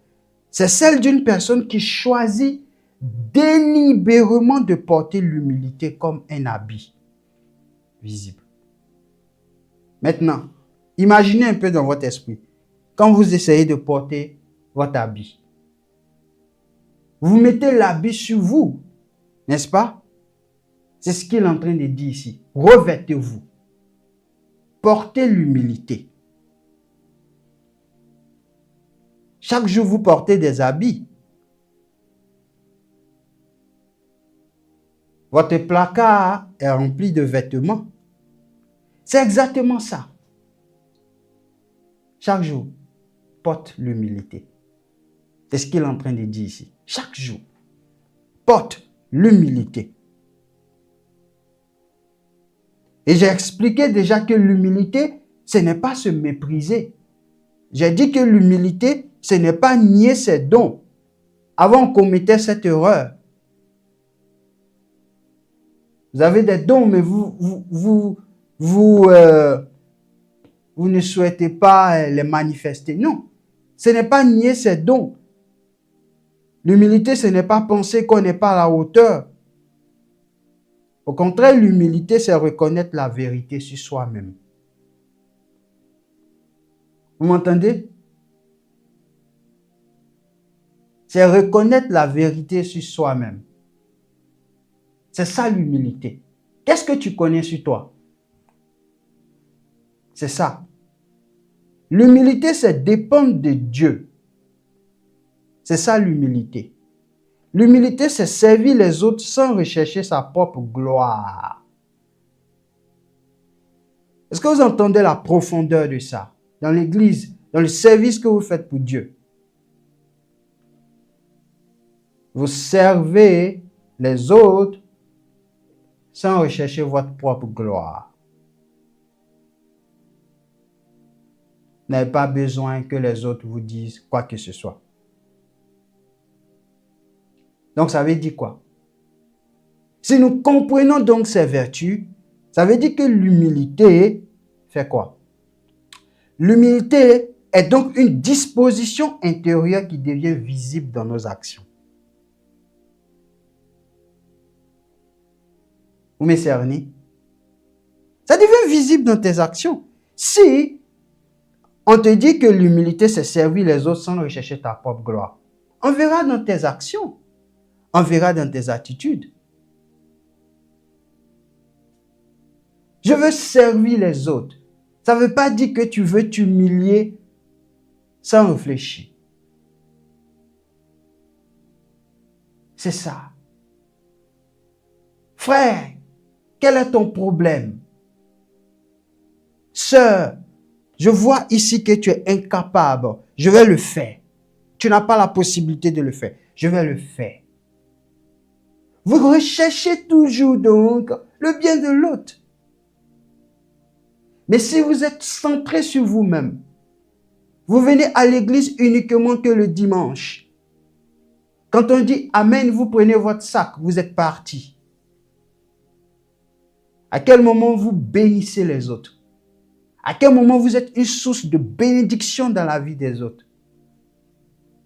C'est celle d'une personne qui choisit délibérément de porter l'humilité comme un habit visible. Maintenant, imaginez un peu dans votre esprit, quand vous essayez de porter votre habit, vous mettez l'habit sur vous, n'est-ce pas? C'est ce qu'il est en train de dire ici. Revêtez-vous. Portez l'humilité. Chaque jour, vous portez des habits. Votre placard est rempli de vêtements. C'est exactement ça. Chaque jour, porte l'humilité. C'est ce qu'il est en train de dire ici. Chaque jour, porte l'humilité. Et j'ai expliqué déjà que l'humilité, ce n'est pas se mépriser. J'ai dit que l'humilité, ce n'est pas nier ses dons. Avant, on commettait cette erreur. Vous avez des dons, mais vous ne souhaitez pas les manifester. Non, ce n'est pas nier ses dons. L'humilité, ce n'est pas penser qu'on n'est pas à la hauteur. Au contraire, l'humilité, c'est reconnaître la vérité sur soi-même. Vous m'entendez? C'est reconnaître la vérité sur soi-même. C'est ça l'humilité. Qu'est-ce que tu connais sur toi? C'est ça. L'humilité, c'est dépendre de Dieu. C'est ça l'humilité. L'humilité, c'est servir les autres sans rechercher sa propre gloire. Est-ce que vous entendez la profondeur de ça? Dans l'église, dans le service que vous faites pour Dieu. Vous servez les autres sans rechercher votre propre gloire. Vous n'avez pas besoin que les autres vous disent quoi que ce soit. Donc, ça veut dire quoi? Si nous comprenons donc ces vertus, ça veut dire que l'humilité fait quoi? L'humilité est donc une disposition intérieure qui devient visible dans nos actions. Vous me cernez? Ça devient visible dans tes actions. Si on te dit que l'humilité, c'est servir les autres sans rechercher ta propre gloire, on verra dans tes actions. On verra dans tes attitudes. Je veux servir les autres. Ça ne veut pas dire que tu veux t'humilier sans réfléchir. C'est ça. Frère, quel est ton problème? Sœur, je vois ici que tu es incapable. Je vais le faire. Tu n'as pas la possibilité de le faire. Je vais le faire. Vous recherchez toujours donc le bien de l'autre. Mais si vous êtes centré sur vous-même, vous venez à l'église uniquement que le dimanche. Quand on dit Amen, vous prenez votre sac, vous êtes parti. À quel moment vous bénissez les autres? À quel moment vous êtes une source de bénédiction dans la vie des autres?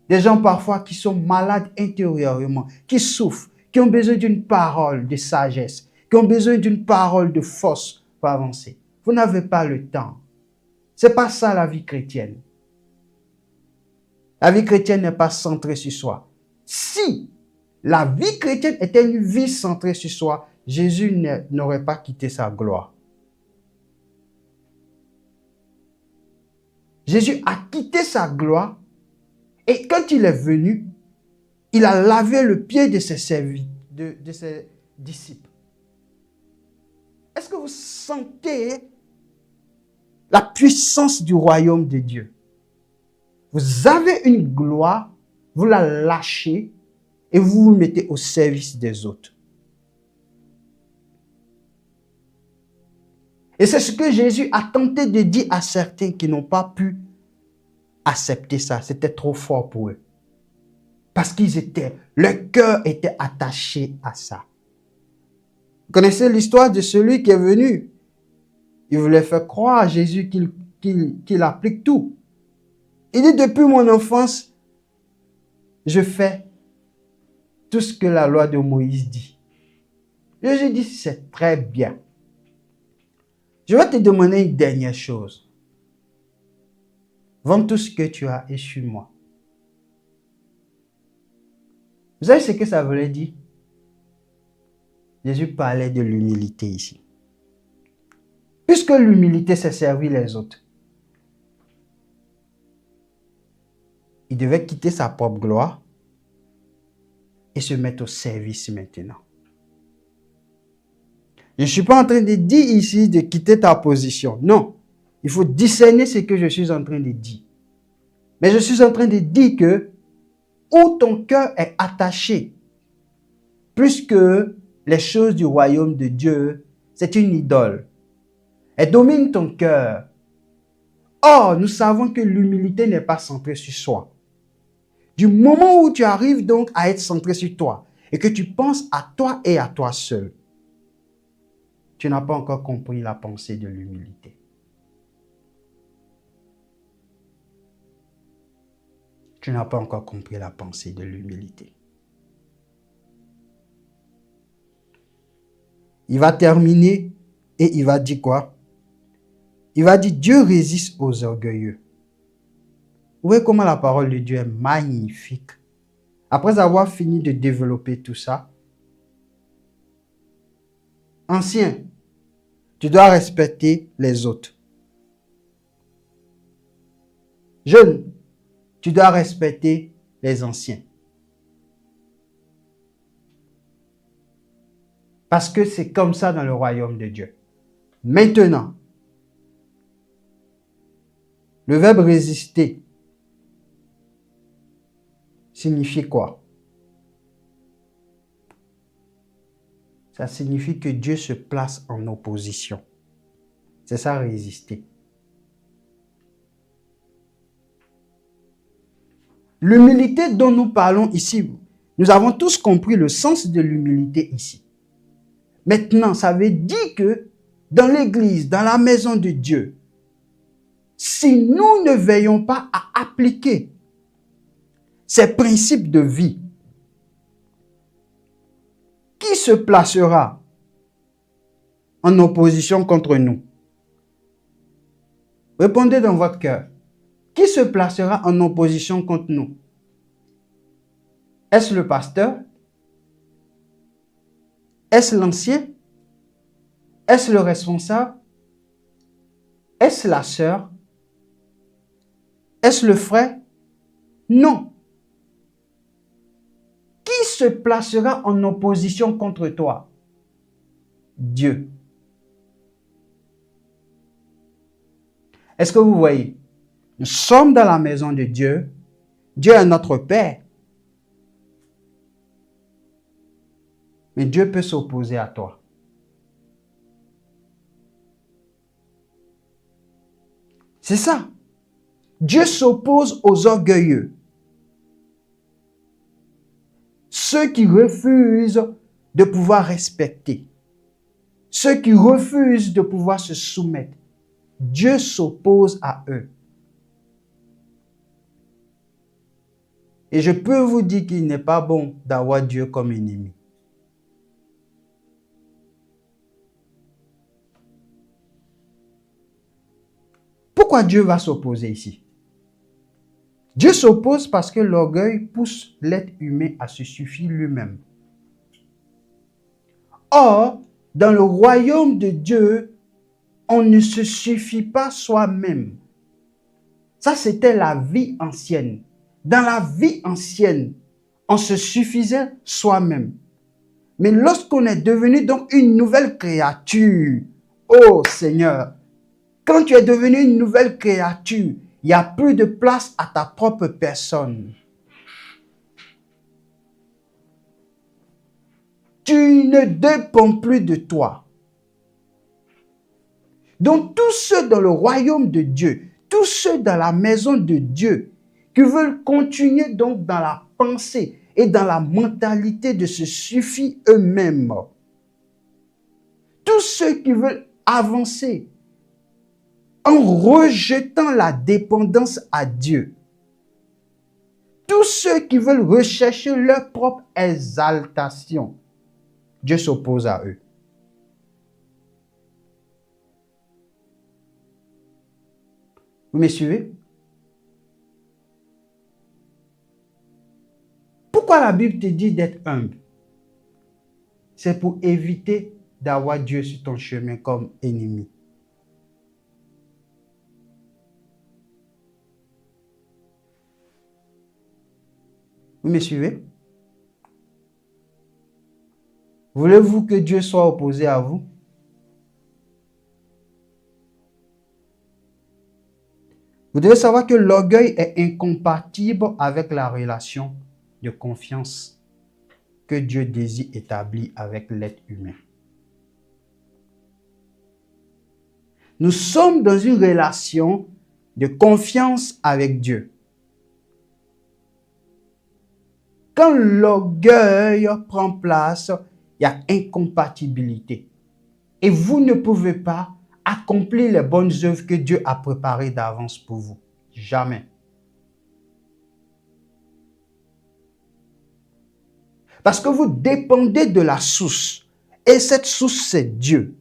Des gens parfois qui sont malades intérieurement, qui souffrent, qui ont besoin d'une parole de sagesse, qui ont besoin d'une parole de force pour avancer. Vous n'avez pas le temps. C'est pas ça la vie chrétienne. La vie chrétienne n'est pas centrée sur soi. Si la vie chrétienne était une vie centrée sur soi, Jésus n'aurait pas quitté sa gloire. Jésus a quitté sa gloire et quand il est venu, il a lavé le pied de ses disciples. Est-ce que vous sentez la puissance du royaume de Dieu? Vous avez une gloire, vous la lâchez et vous vous mettez au service des autres. Et c'est ce que Jésus a tenté de dire à certains qui n'ont pas pu accepter ça. C'était trop fort pour eux. Parce leur cœur était attaché à ça. Vous connaissez l'histoire de celui qui est venu. Il voulait faire croire à Jésus qu'il applique tout. Il dit, depuis mon enfance, je fais tout ce que la loi de Moïse dit. Jésus dit, c'est très bien. Je vais te demander une dernière chose. Vends tout ce que tu as et suis-moi. Vous savez ce que ça voulait dire? Jésus parlait de l'humilité ici. Puisque l'humilité, c'est servir les autres. Il devait quitter sa propre gloire et se mettre au service maintenant. Je ne suis pas en train de dire ici de quitter ta position. Non. Il faut discerner ce que je suis en train de dire. Mais je suis en train de dire que où ton cœur est attaché, plus que les choses du royaume de Dieu, c'est une idole. Elle domine ton cœur. Or, nous savons que l'humilité n'est pas centrée sur soi. Du moment où tu arrives donc à être centré sur toi et que tu penses à toi et à toi seul, tu n'as pas encore compris la pensée de l'humilité. Tu n'as pas encore compris la pensée de l'humilité. Il va terminer et il va dire quoi? Il va dire, Dieu résiste aux orgueilleux. Vous voyez comment la parole de Dieu est magnifique. Après avoir fini de développer tout ça, ancien, tu dois respecter les autres. Jeune, tu dois respecter les anciens. Parce que c'est comme ça dans le royaume de Dieu. Maintenant, le verbe résister signifie quoi? Ça signifie que Dieu se place en opposition. C'est ça, résister. L'humilité dont nous parlons ici, nous avons tous compris le sens de l'humilité ici. Maintenant, ça veut dire que dans l'église, dans la maison de Dieu, si nous ne veillons pas à appliquer ces principes de vie, qui se placera en opposition contre nous? Répondez dans votre cœur. Qui se placera en opposition contre nous? Est-ce le pasteur? Est-ce l'ancien? Est-ce le responsable? Est-ce la sœur? Est-ce le frère? Non. Qui se placera en opposition contre toi? Dieu. Est-ce que vous voyez? Nous sommes dans la maison de Dieu. Dieu est notre Père. Mais Dieu peut s'opposer à toi. C'est ça. Dieu s'oppose aux orgueilleux. Ceux qui refusent de pouvoir respecter. ceux qui refusent de pouvoir se soumettre, Dieu s'oppose à eux. Et je peux vous dire qu'il n'est pas bon d'avoir Dieu comme ennemi. Pourquoi Dieu va s'opposer ici? Dieu s'oppose parce que l'orgueil pousse l'être humain à se suffire lui-même. Or, dans le royaume de Dieu, on ne se suffit pas soi-même. Ça, c'était la vie ancienne. Dans la vie ancienne, on se suffisait soi-même. Mais lorsqu'on est devenu donc une nouvelle créature, oh Seigneur, quand tu es devenu une nouvelle créature, il n'y a plus de place à ta propre personne. Tu ne dépends plus de toi. Donc tous ceux dans le royaume de Dieu, tous ceux dans la maison de Dieu, qui veulent continuer donc dans la pensée et dans la mentalité de se suffire eux-mêmes, tous ceux qui veulent avancer en rejetant la dépendance à Dieu, tous ceux qui veulent rechercher leur propre exaltation, Dieu s'oppose à eux. Vous me suivez? Pourquoi la Bible te dit d'être humble? C'est pour éviter d'avoir Dieu sur ton chemin comme ennemi. Vous me suivez? Voulez-vous que Dieu soit opposé à vous? Vous devez savoir que l'orgueil est incompatible avec la relation de confiance que Dieu désire établir avec l'être humain. Nous sommes dans une relation de confiance avec Dieu. Quand l'orgueil prend place, il y a incompatibilité. Et vous ne pouvez pas accomplir les bonnes œuvres que Dieu a préparées d'avance pour vous. Jamais. Parce que vous dépendez de la source. Et cette source, c'est Dieu.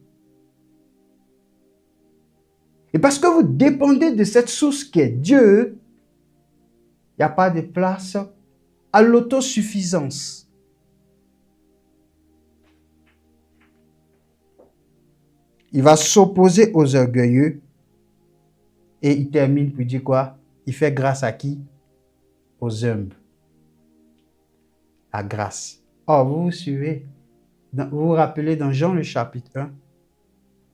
Et parce que vous dépendez de cette source qui est Dieu, il n'y a pas de place à l'autosuffisance. Il va s'opposer aux orgueilleux et il termine pour dire quoi? Il fait grâce à qui? Aux humbles. La grâce. Oh, vous vous suivez? Vous vous rappelez dans Jean le chapitre 1,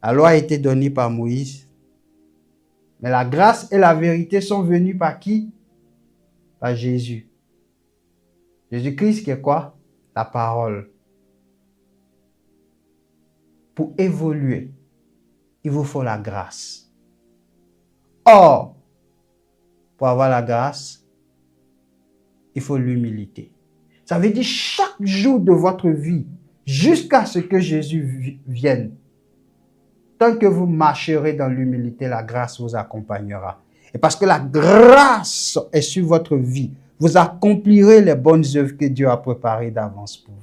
la loi a été donnée par Moïse. Mais la grâce et la vérité sont venues par qui? Par Jésus. Jésus-Christ qui est quoi? La parole. Pour évoluer, il vous faut la grâce. Or, pour avoir la grâce, il faut l'humilité. Ça veut dire chaque jour de votre vie, jusqu'à ce que Jésus vienne, tant que vous marcherez dans l'humilité, la grâce vous accompagnera. Et parce que la grâce est sur votre vie, vous accomplirez les bonnes œuvres que Dieu a préparées d'avance pour vous.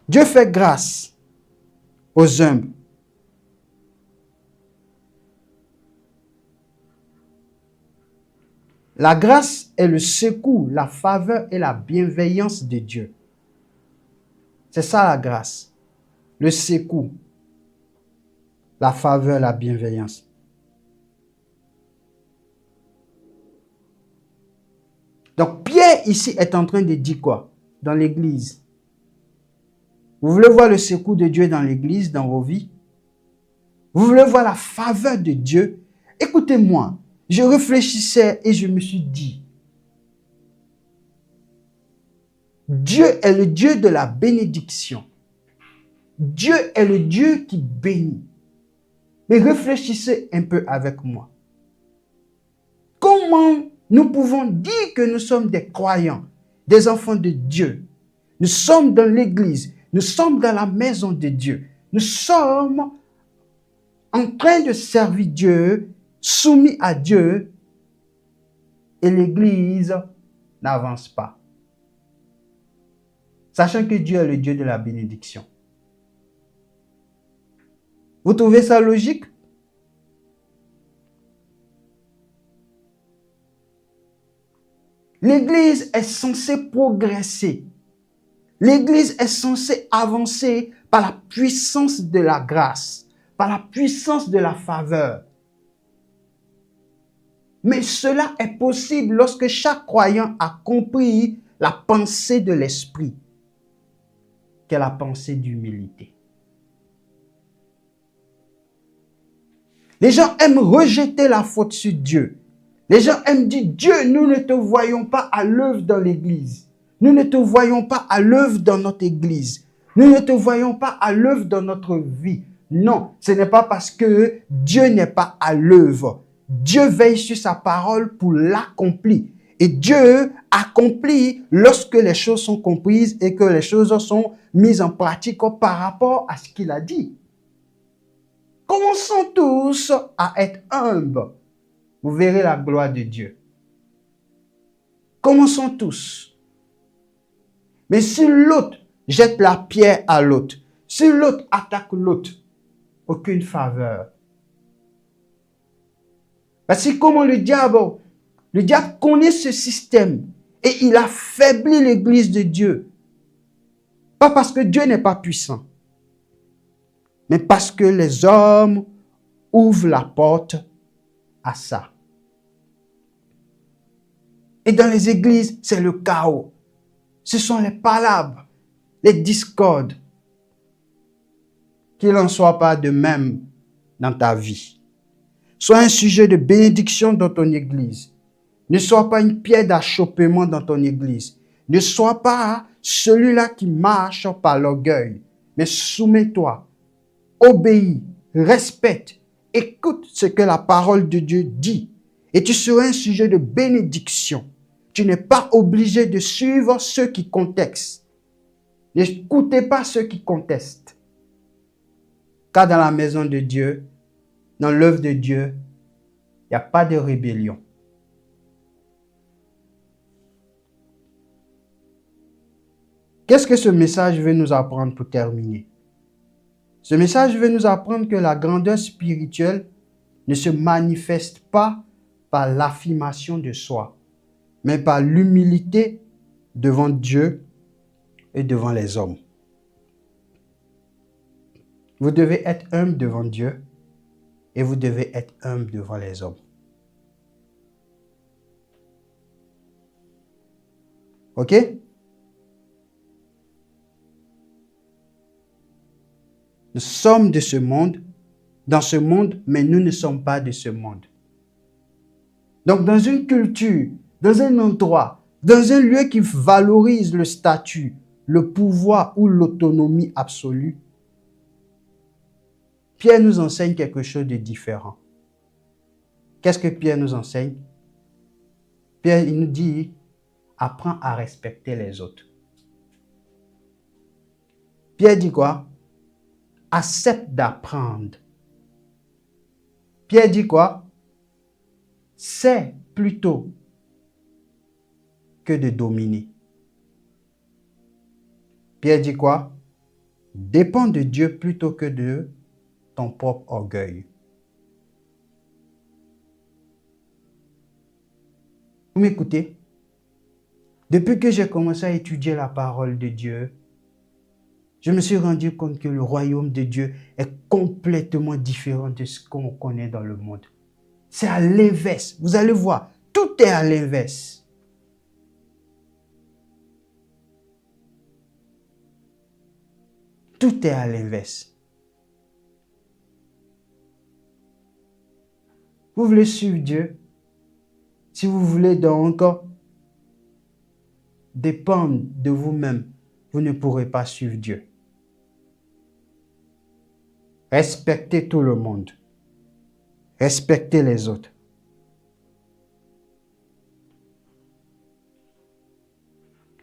Dieu fait grâce aux humbles. La grâce est le secours, la faveur et la bienveillance de Dieu. C'est ça la grâce. Le secours, la faveur, la bienveillance. Donc Pierre ici est en train de dire quoi? Dans l'église. Vous voulez voir le secours de Dieu dans l'église, dans vos vies? Vous voulez voir la faveur de Dieu? Écoutez-moi, je réfléchissais et je me suis dit, Dieu est le Dieu de la bénédiction. Dieu est le Dieu qui bénit. Mais réfléchissez un peu avec moi. Comment nous pouvons dire que nous sommes des croyants, des enfants de Dieu. Nous sommes dans l'église, nous sommes dans la maison de Dieu. Nous sommes en train de servir Dieu, soumis à Dieu, et l'église n'avance pas. Sachant que Dieu est le Dieu de la bénédiction. Vous trouvez ça logique? L'église est censée progresser. L'église est censée avancer par la puissance de la grâce, par la puissance de la faveur. Mais cela est possible lorsque chaque croyant a compris la pensée de l'esprit, qui est la pensée d'humilité. Les gens aiment rejeter la faute sur Dieu. Les gens aiment dire, Dieu, nous ne te voyons pas à l'œuvre dans l'église. Nous ne te voyons pas à l'œuvre dans notre église. Nous ne te voyons pas à l'œuvre dans notre vie. Non, ce n'est pas parce que Dieu n'est pas à l'œuvre. Dieu veille sur sa parole pour l'accomplir. Et Dieu accomplit lorsque les choses sont comprises et que les choses sont mises en pratique par rapport à ce qu'il a dit. Commençons tous à être humbles. Vous verrez la gloire de Dieu. Commençons tous. Mais si l'autre jette la pierre à l'autre, si l'autre attaque l'autre, aucune faveur. Parce que comment le diable connaît ce système et il affaiblit l'église de Dieu. Pas parce que Dieu n'est pas puissant, mais parce que les hommes ouvrent la porte à ça. Et dans les églises, c'est le chaos. Ce sont les palabres, les discordes. Qu'il n'en soit pas de même dans ta vie. Sois un sujet de bénédiction dans ton église. Ne sois pas une pierre d'achoppement dans ton église. Ne sois pas celui-là qui marche par l'orgueil. Mais soumets-toi, obéis, respecte, écoute ce que la parole de Dieu dit. Et tu seras un sujet de bénédiction. Tu n'es pas obligé de suivre ceux qui contestent. N'écoutez pas ceux qui contestent. Car dans la maison de Dieu, dans l'œuvre de Dieu, il n'y a pas de rébellion. Qu'est-ce que ce message veut nous apprendre pour terminer? Ce message veut nous apprendre que la grandeur spirituelle ne se manifeste pas par l'affirmation de soi, mais par l'humilité devant Dieu et devant les hommes. Vous devez être humble devant Dieu et vous devez être humble devant les hommes. OK? Nous sommes de ce monde, dans ce monde, mais nous ne sommes pas de ce monde. Donc, dans une culture, dans un endroit, dans un lieu qui valorise le statut, le pouvoir ou l'autonomie absolue, Pierre nous enseigne quelque chose de différent. Qu'est-ce que Pierre nous enseigne? Pierre, il nous dit, apprends à respecter les autres. Pierre dit quoi? Accepte d'apprendre. Pierre dit quoi? C'est plutôt que de dominer. Pierre dit quoi? Dépends de Dieu plutôt que de ton propre orgueil. Vous m'écoutez? Depuis que j'ai commencé à étudier la parole de Dieu, je me suis rendu compte que le royaume de Dieu est complètement différent de ce qu'on connaît dans le monde. C'est à l'inverse. Vous allez voir, tout est à l'inverse. Tout est à l'inverse. Vous voulez suivre Dieu? Si vous voulez donc dépendre de vous-même, vous ne pourrez pas suivre Dieu. Respectez tout le monde. Respectez les autres.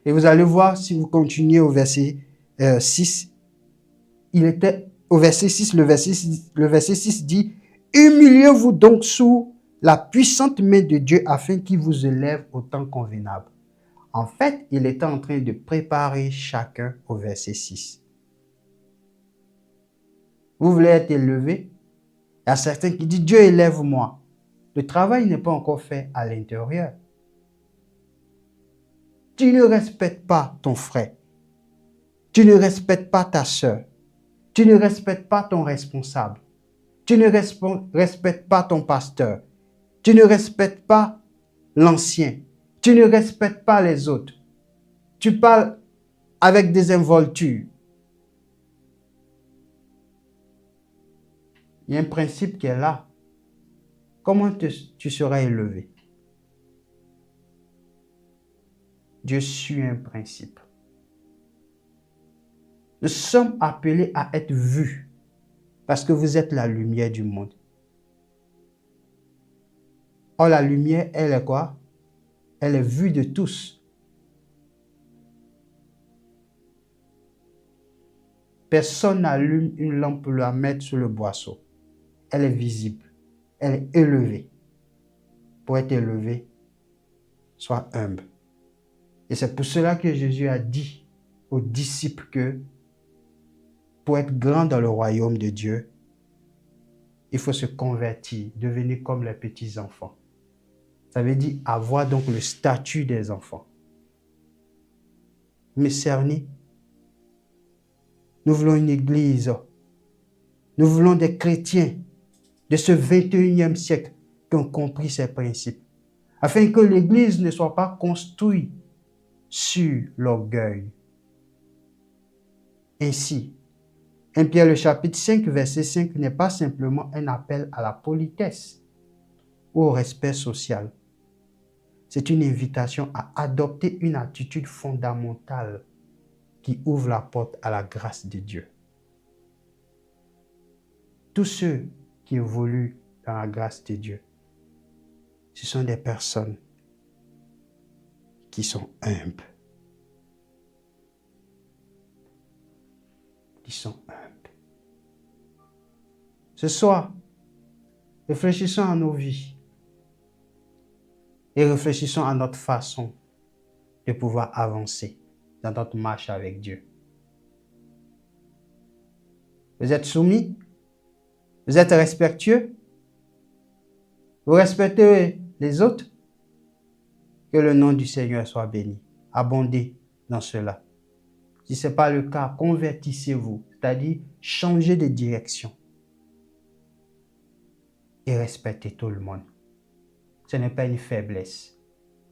Et vous allez voir, si vous continuez au verset 6, il était au verset 6, le verset 6 dit, « Humiliez-vous donc sous la puissante main de Dieu afin qu'il vous élève au temps convenable. » En fait, il était en train de préparer chacun au verset 6. Vous voulez être élevé? Il y a certains qui disent, « Dieu élève-moi. » Le travail n'est pas encore fait à l'intérieur. Tu ne respectes pas ton frère. Tu ne respectes pas ta sœur. Tu ne respectes pas ton responsable. Tu ne respectes pas ton pasteur. Tu ne respectes pas l'ancien. Tu ne respectes pas les autres. Tu parles avec désinvolture. Il y a un principe qui est là. Comment tu seras élevé? Dieu suit un principe. Nous sommes appelés à être vus parce que vous êtes la lumière du monde. Or, la lumière, elle est quoi? Elle est vue de tous. Personne n'allume une lampe pour la mettre sous le boisseau. Elle est visible. Elle est élevée. Pour être élevée, sois humble. Et c'est pour cela que Jésus a dit aux disciples que pour être grand dans le royaume de Dieu, il faut se convertir, devenir comme les petits enfants. Ça veut dire avoir donc le statut des enfants. Mais cerner, nous voulons une église, nous voulons des chrétiens de ce 21e siècle qui ont compris ces principes, afin que l'église ne soit pas construite sur l'orgueil. Ainsi, 1 Pierre le chapitre 5, verset 5 n'est pas simplement un appel à la politesse ou au respect social. C'est une invitation à adopter une attitude fondamentale qui ouvre la porte à la grâce de Dieu. Tous ceux qui évoluent dans la grâce de Dieu, ce sont des personnes qui sont humbles. Qui sont humbles. Ce soir, réfléchissons à nos vies et réfléchissons à notre façon de pouvoir avancer dans notre marche avec Dieu. Vous êtes soumis? Vous êtes respectueux? Vous respectez les autres? Que le nom du Seigneur soit béni. Abondez dans cela. Si ce n'est pas le cas, convertissez-vous, c'est-à-dire changez de direction. Et respectez tout le monde. Ce n'est pas une faiblesse,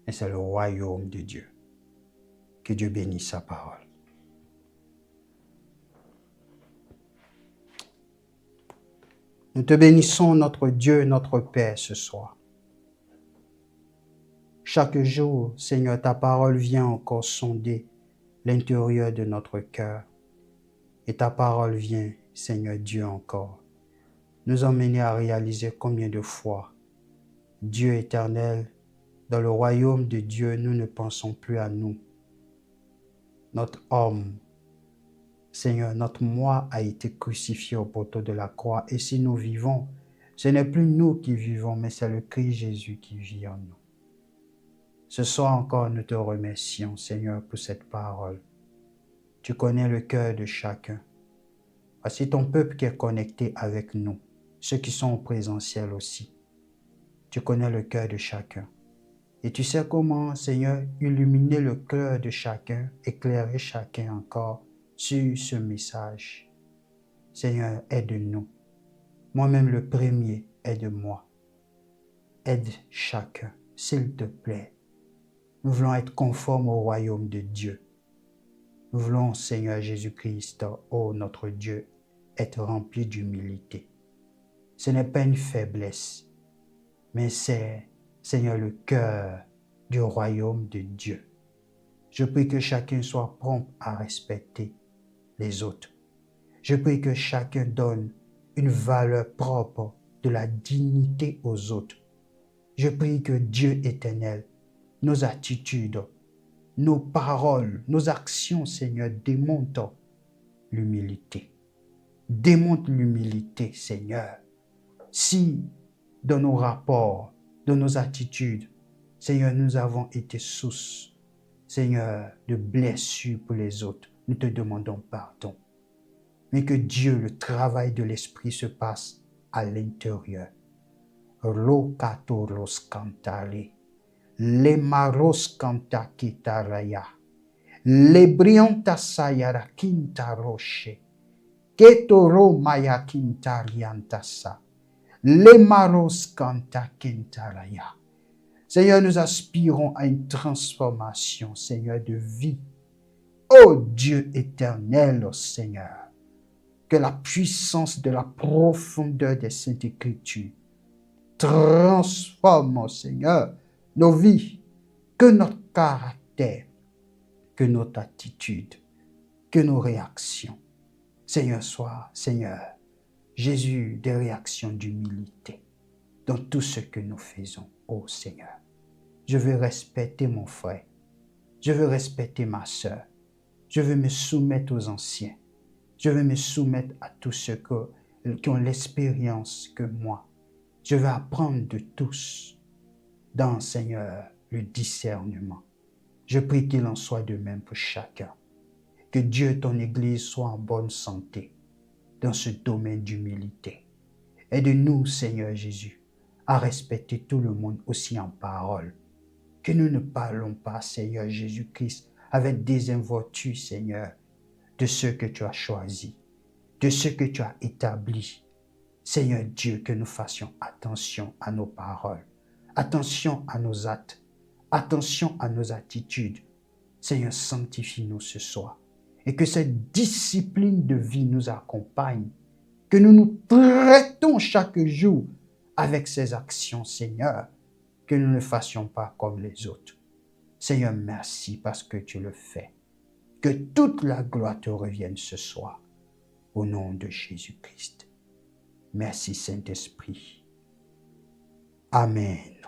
mais c'est le royaume de Dieu. Que Dieu bénisse sa parole. Nous te bénissons, notre Dieu, notre Père, ce soir. Chaque jour, Seigneur, ta parole vient encore sonder l'intérieur de notre cœur. Et ta parole vient, Seigneur Dieu, encore nous emmener à réaliser combien de fois, Dieu éternel, dans le royaume de Dieu, nous ne pensons plus à nous. Notre homme, Seigneur, notre moi a été crucifié au poteau de la croix. Et si nous vivons, ce n'est plus nous qui vivons, mais c'est le Christ Jésus qui vit en nous. Ce soir encore, nous te remercions, Seigneur, pour cette parole. Tu connais le cœur de chacun. Voici ton peuple qui est connecté avec nous, ceux qui sont au présentiel aussi. Tu connais le cœur de chacun. Et tu sais comment, Seigneur, illuminer le cœur de chacun, éclairer chacun encore sur ce message. Seigneur, aide-nous. Moi-même le premier, aide-moi. Aide chacun, s'il te plaît. Nous voulons être conformes au royaume de Dieu. Nous voulons, Seigneur Jésus-Christ, ô notre Dieu, être remplis d'humilité. Ce n'est pas une faiblesse, mais c'est, Seigneur, le cœur du royaume de Dieu. Je prie que chacun soit prompt à respecter les autres. Je prie que chacun donne une valeur propre de la dignité aux autres. Je prie que Dieu éternel, nos attitudes, nos paroles, nos actions, Seigneur, démontrent l'humilité. Démontre l'humilité, Seigneur. Si dans nos rapports, dans nos attitudes, Seigneur, nous avons été source, Seigneur, de blessures pour les autres, nous te demandons pardon. Mais que Dieu, le travail de l'Esprit se passe à l'intérieur. Lokatoros cantare, les maros canta kitaraya, les brianta sayara kinta roche, ketoro maya kintariantasa, les maros canta kintaraya. Seigneur, nous aspirons à une transformation, Seigneur, de vie. Ô Dieu éternel, ô Seigneur, que la puissance de la profondeur des Saintes Écritures transforme, Seigneur, nos vies, que notre caractère, que notre attitude, que nos réactions, Seigneur, soient, Seigneur, Jésus, des réactions d'humilité dans tout ce que nous faisons, ô Seigneur. Je veux respecter mon frère, je veux respecter ma sœur, je veux me soumettre aux anciens, je veux me soumettre à tous ceux qui ont l'expérience que moi. Je veux apprendre de tous dans, Seigneur, le discernement. Je prie qu'il en soit de même pour chacun. Que Dieu, ton Église, soit en bonne santé dans ce domaine d'humilité. Aide-nous, Seigneur Jésus, à respecter tout le monde aussi en parole. Que nous ne parlons pas, Seigneur Jésus-Christ, avec désinvolture, Seigneur, de ceux que tu as choisis, de ceux que tu as établis. Seigneur Dieu, que nous fassions attention à nos paroles, attention à nos actes, attention à nos attitudes. Seigneur, sanctifie-nous ce soir et que cette discipline de vie nous accompagne, que nous nous traitons chaque jour avec ces actions, Seigneur, que nous ne fassions pas comme les autres. Seigneur, merci parce que tu le fais. Que toute la gloire te revienne ce soir, au nom de Jésus-Christ. Merci Saint-Esprit. Amen.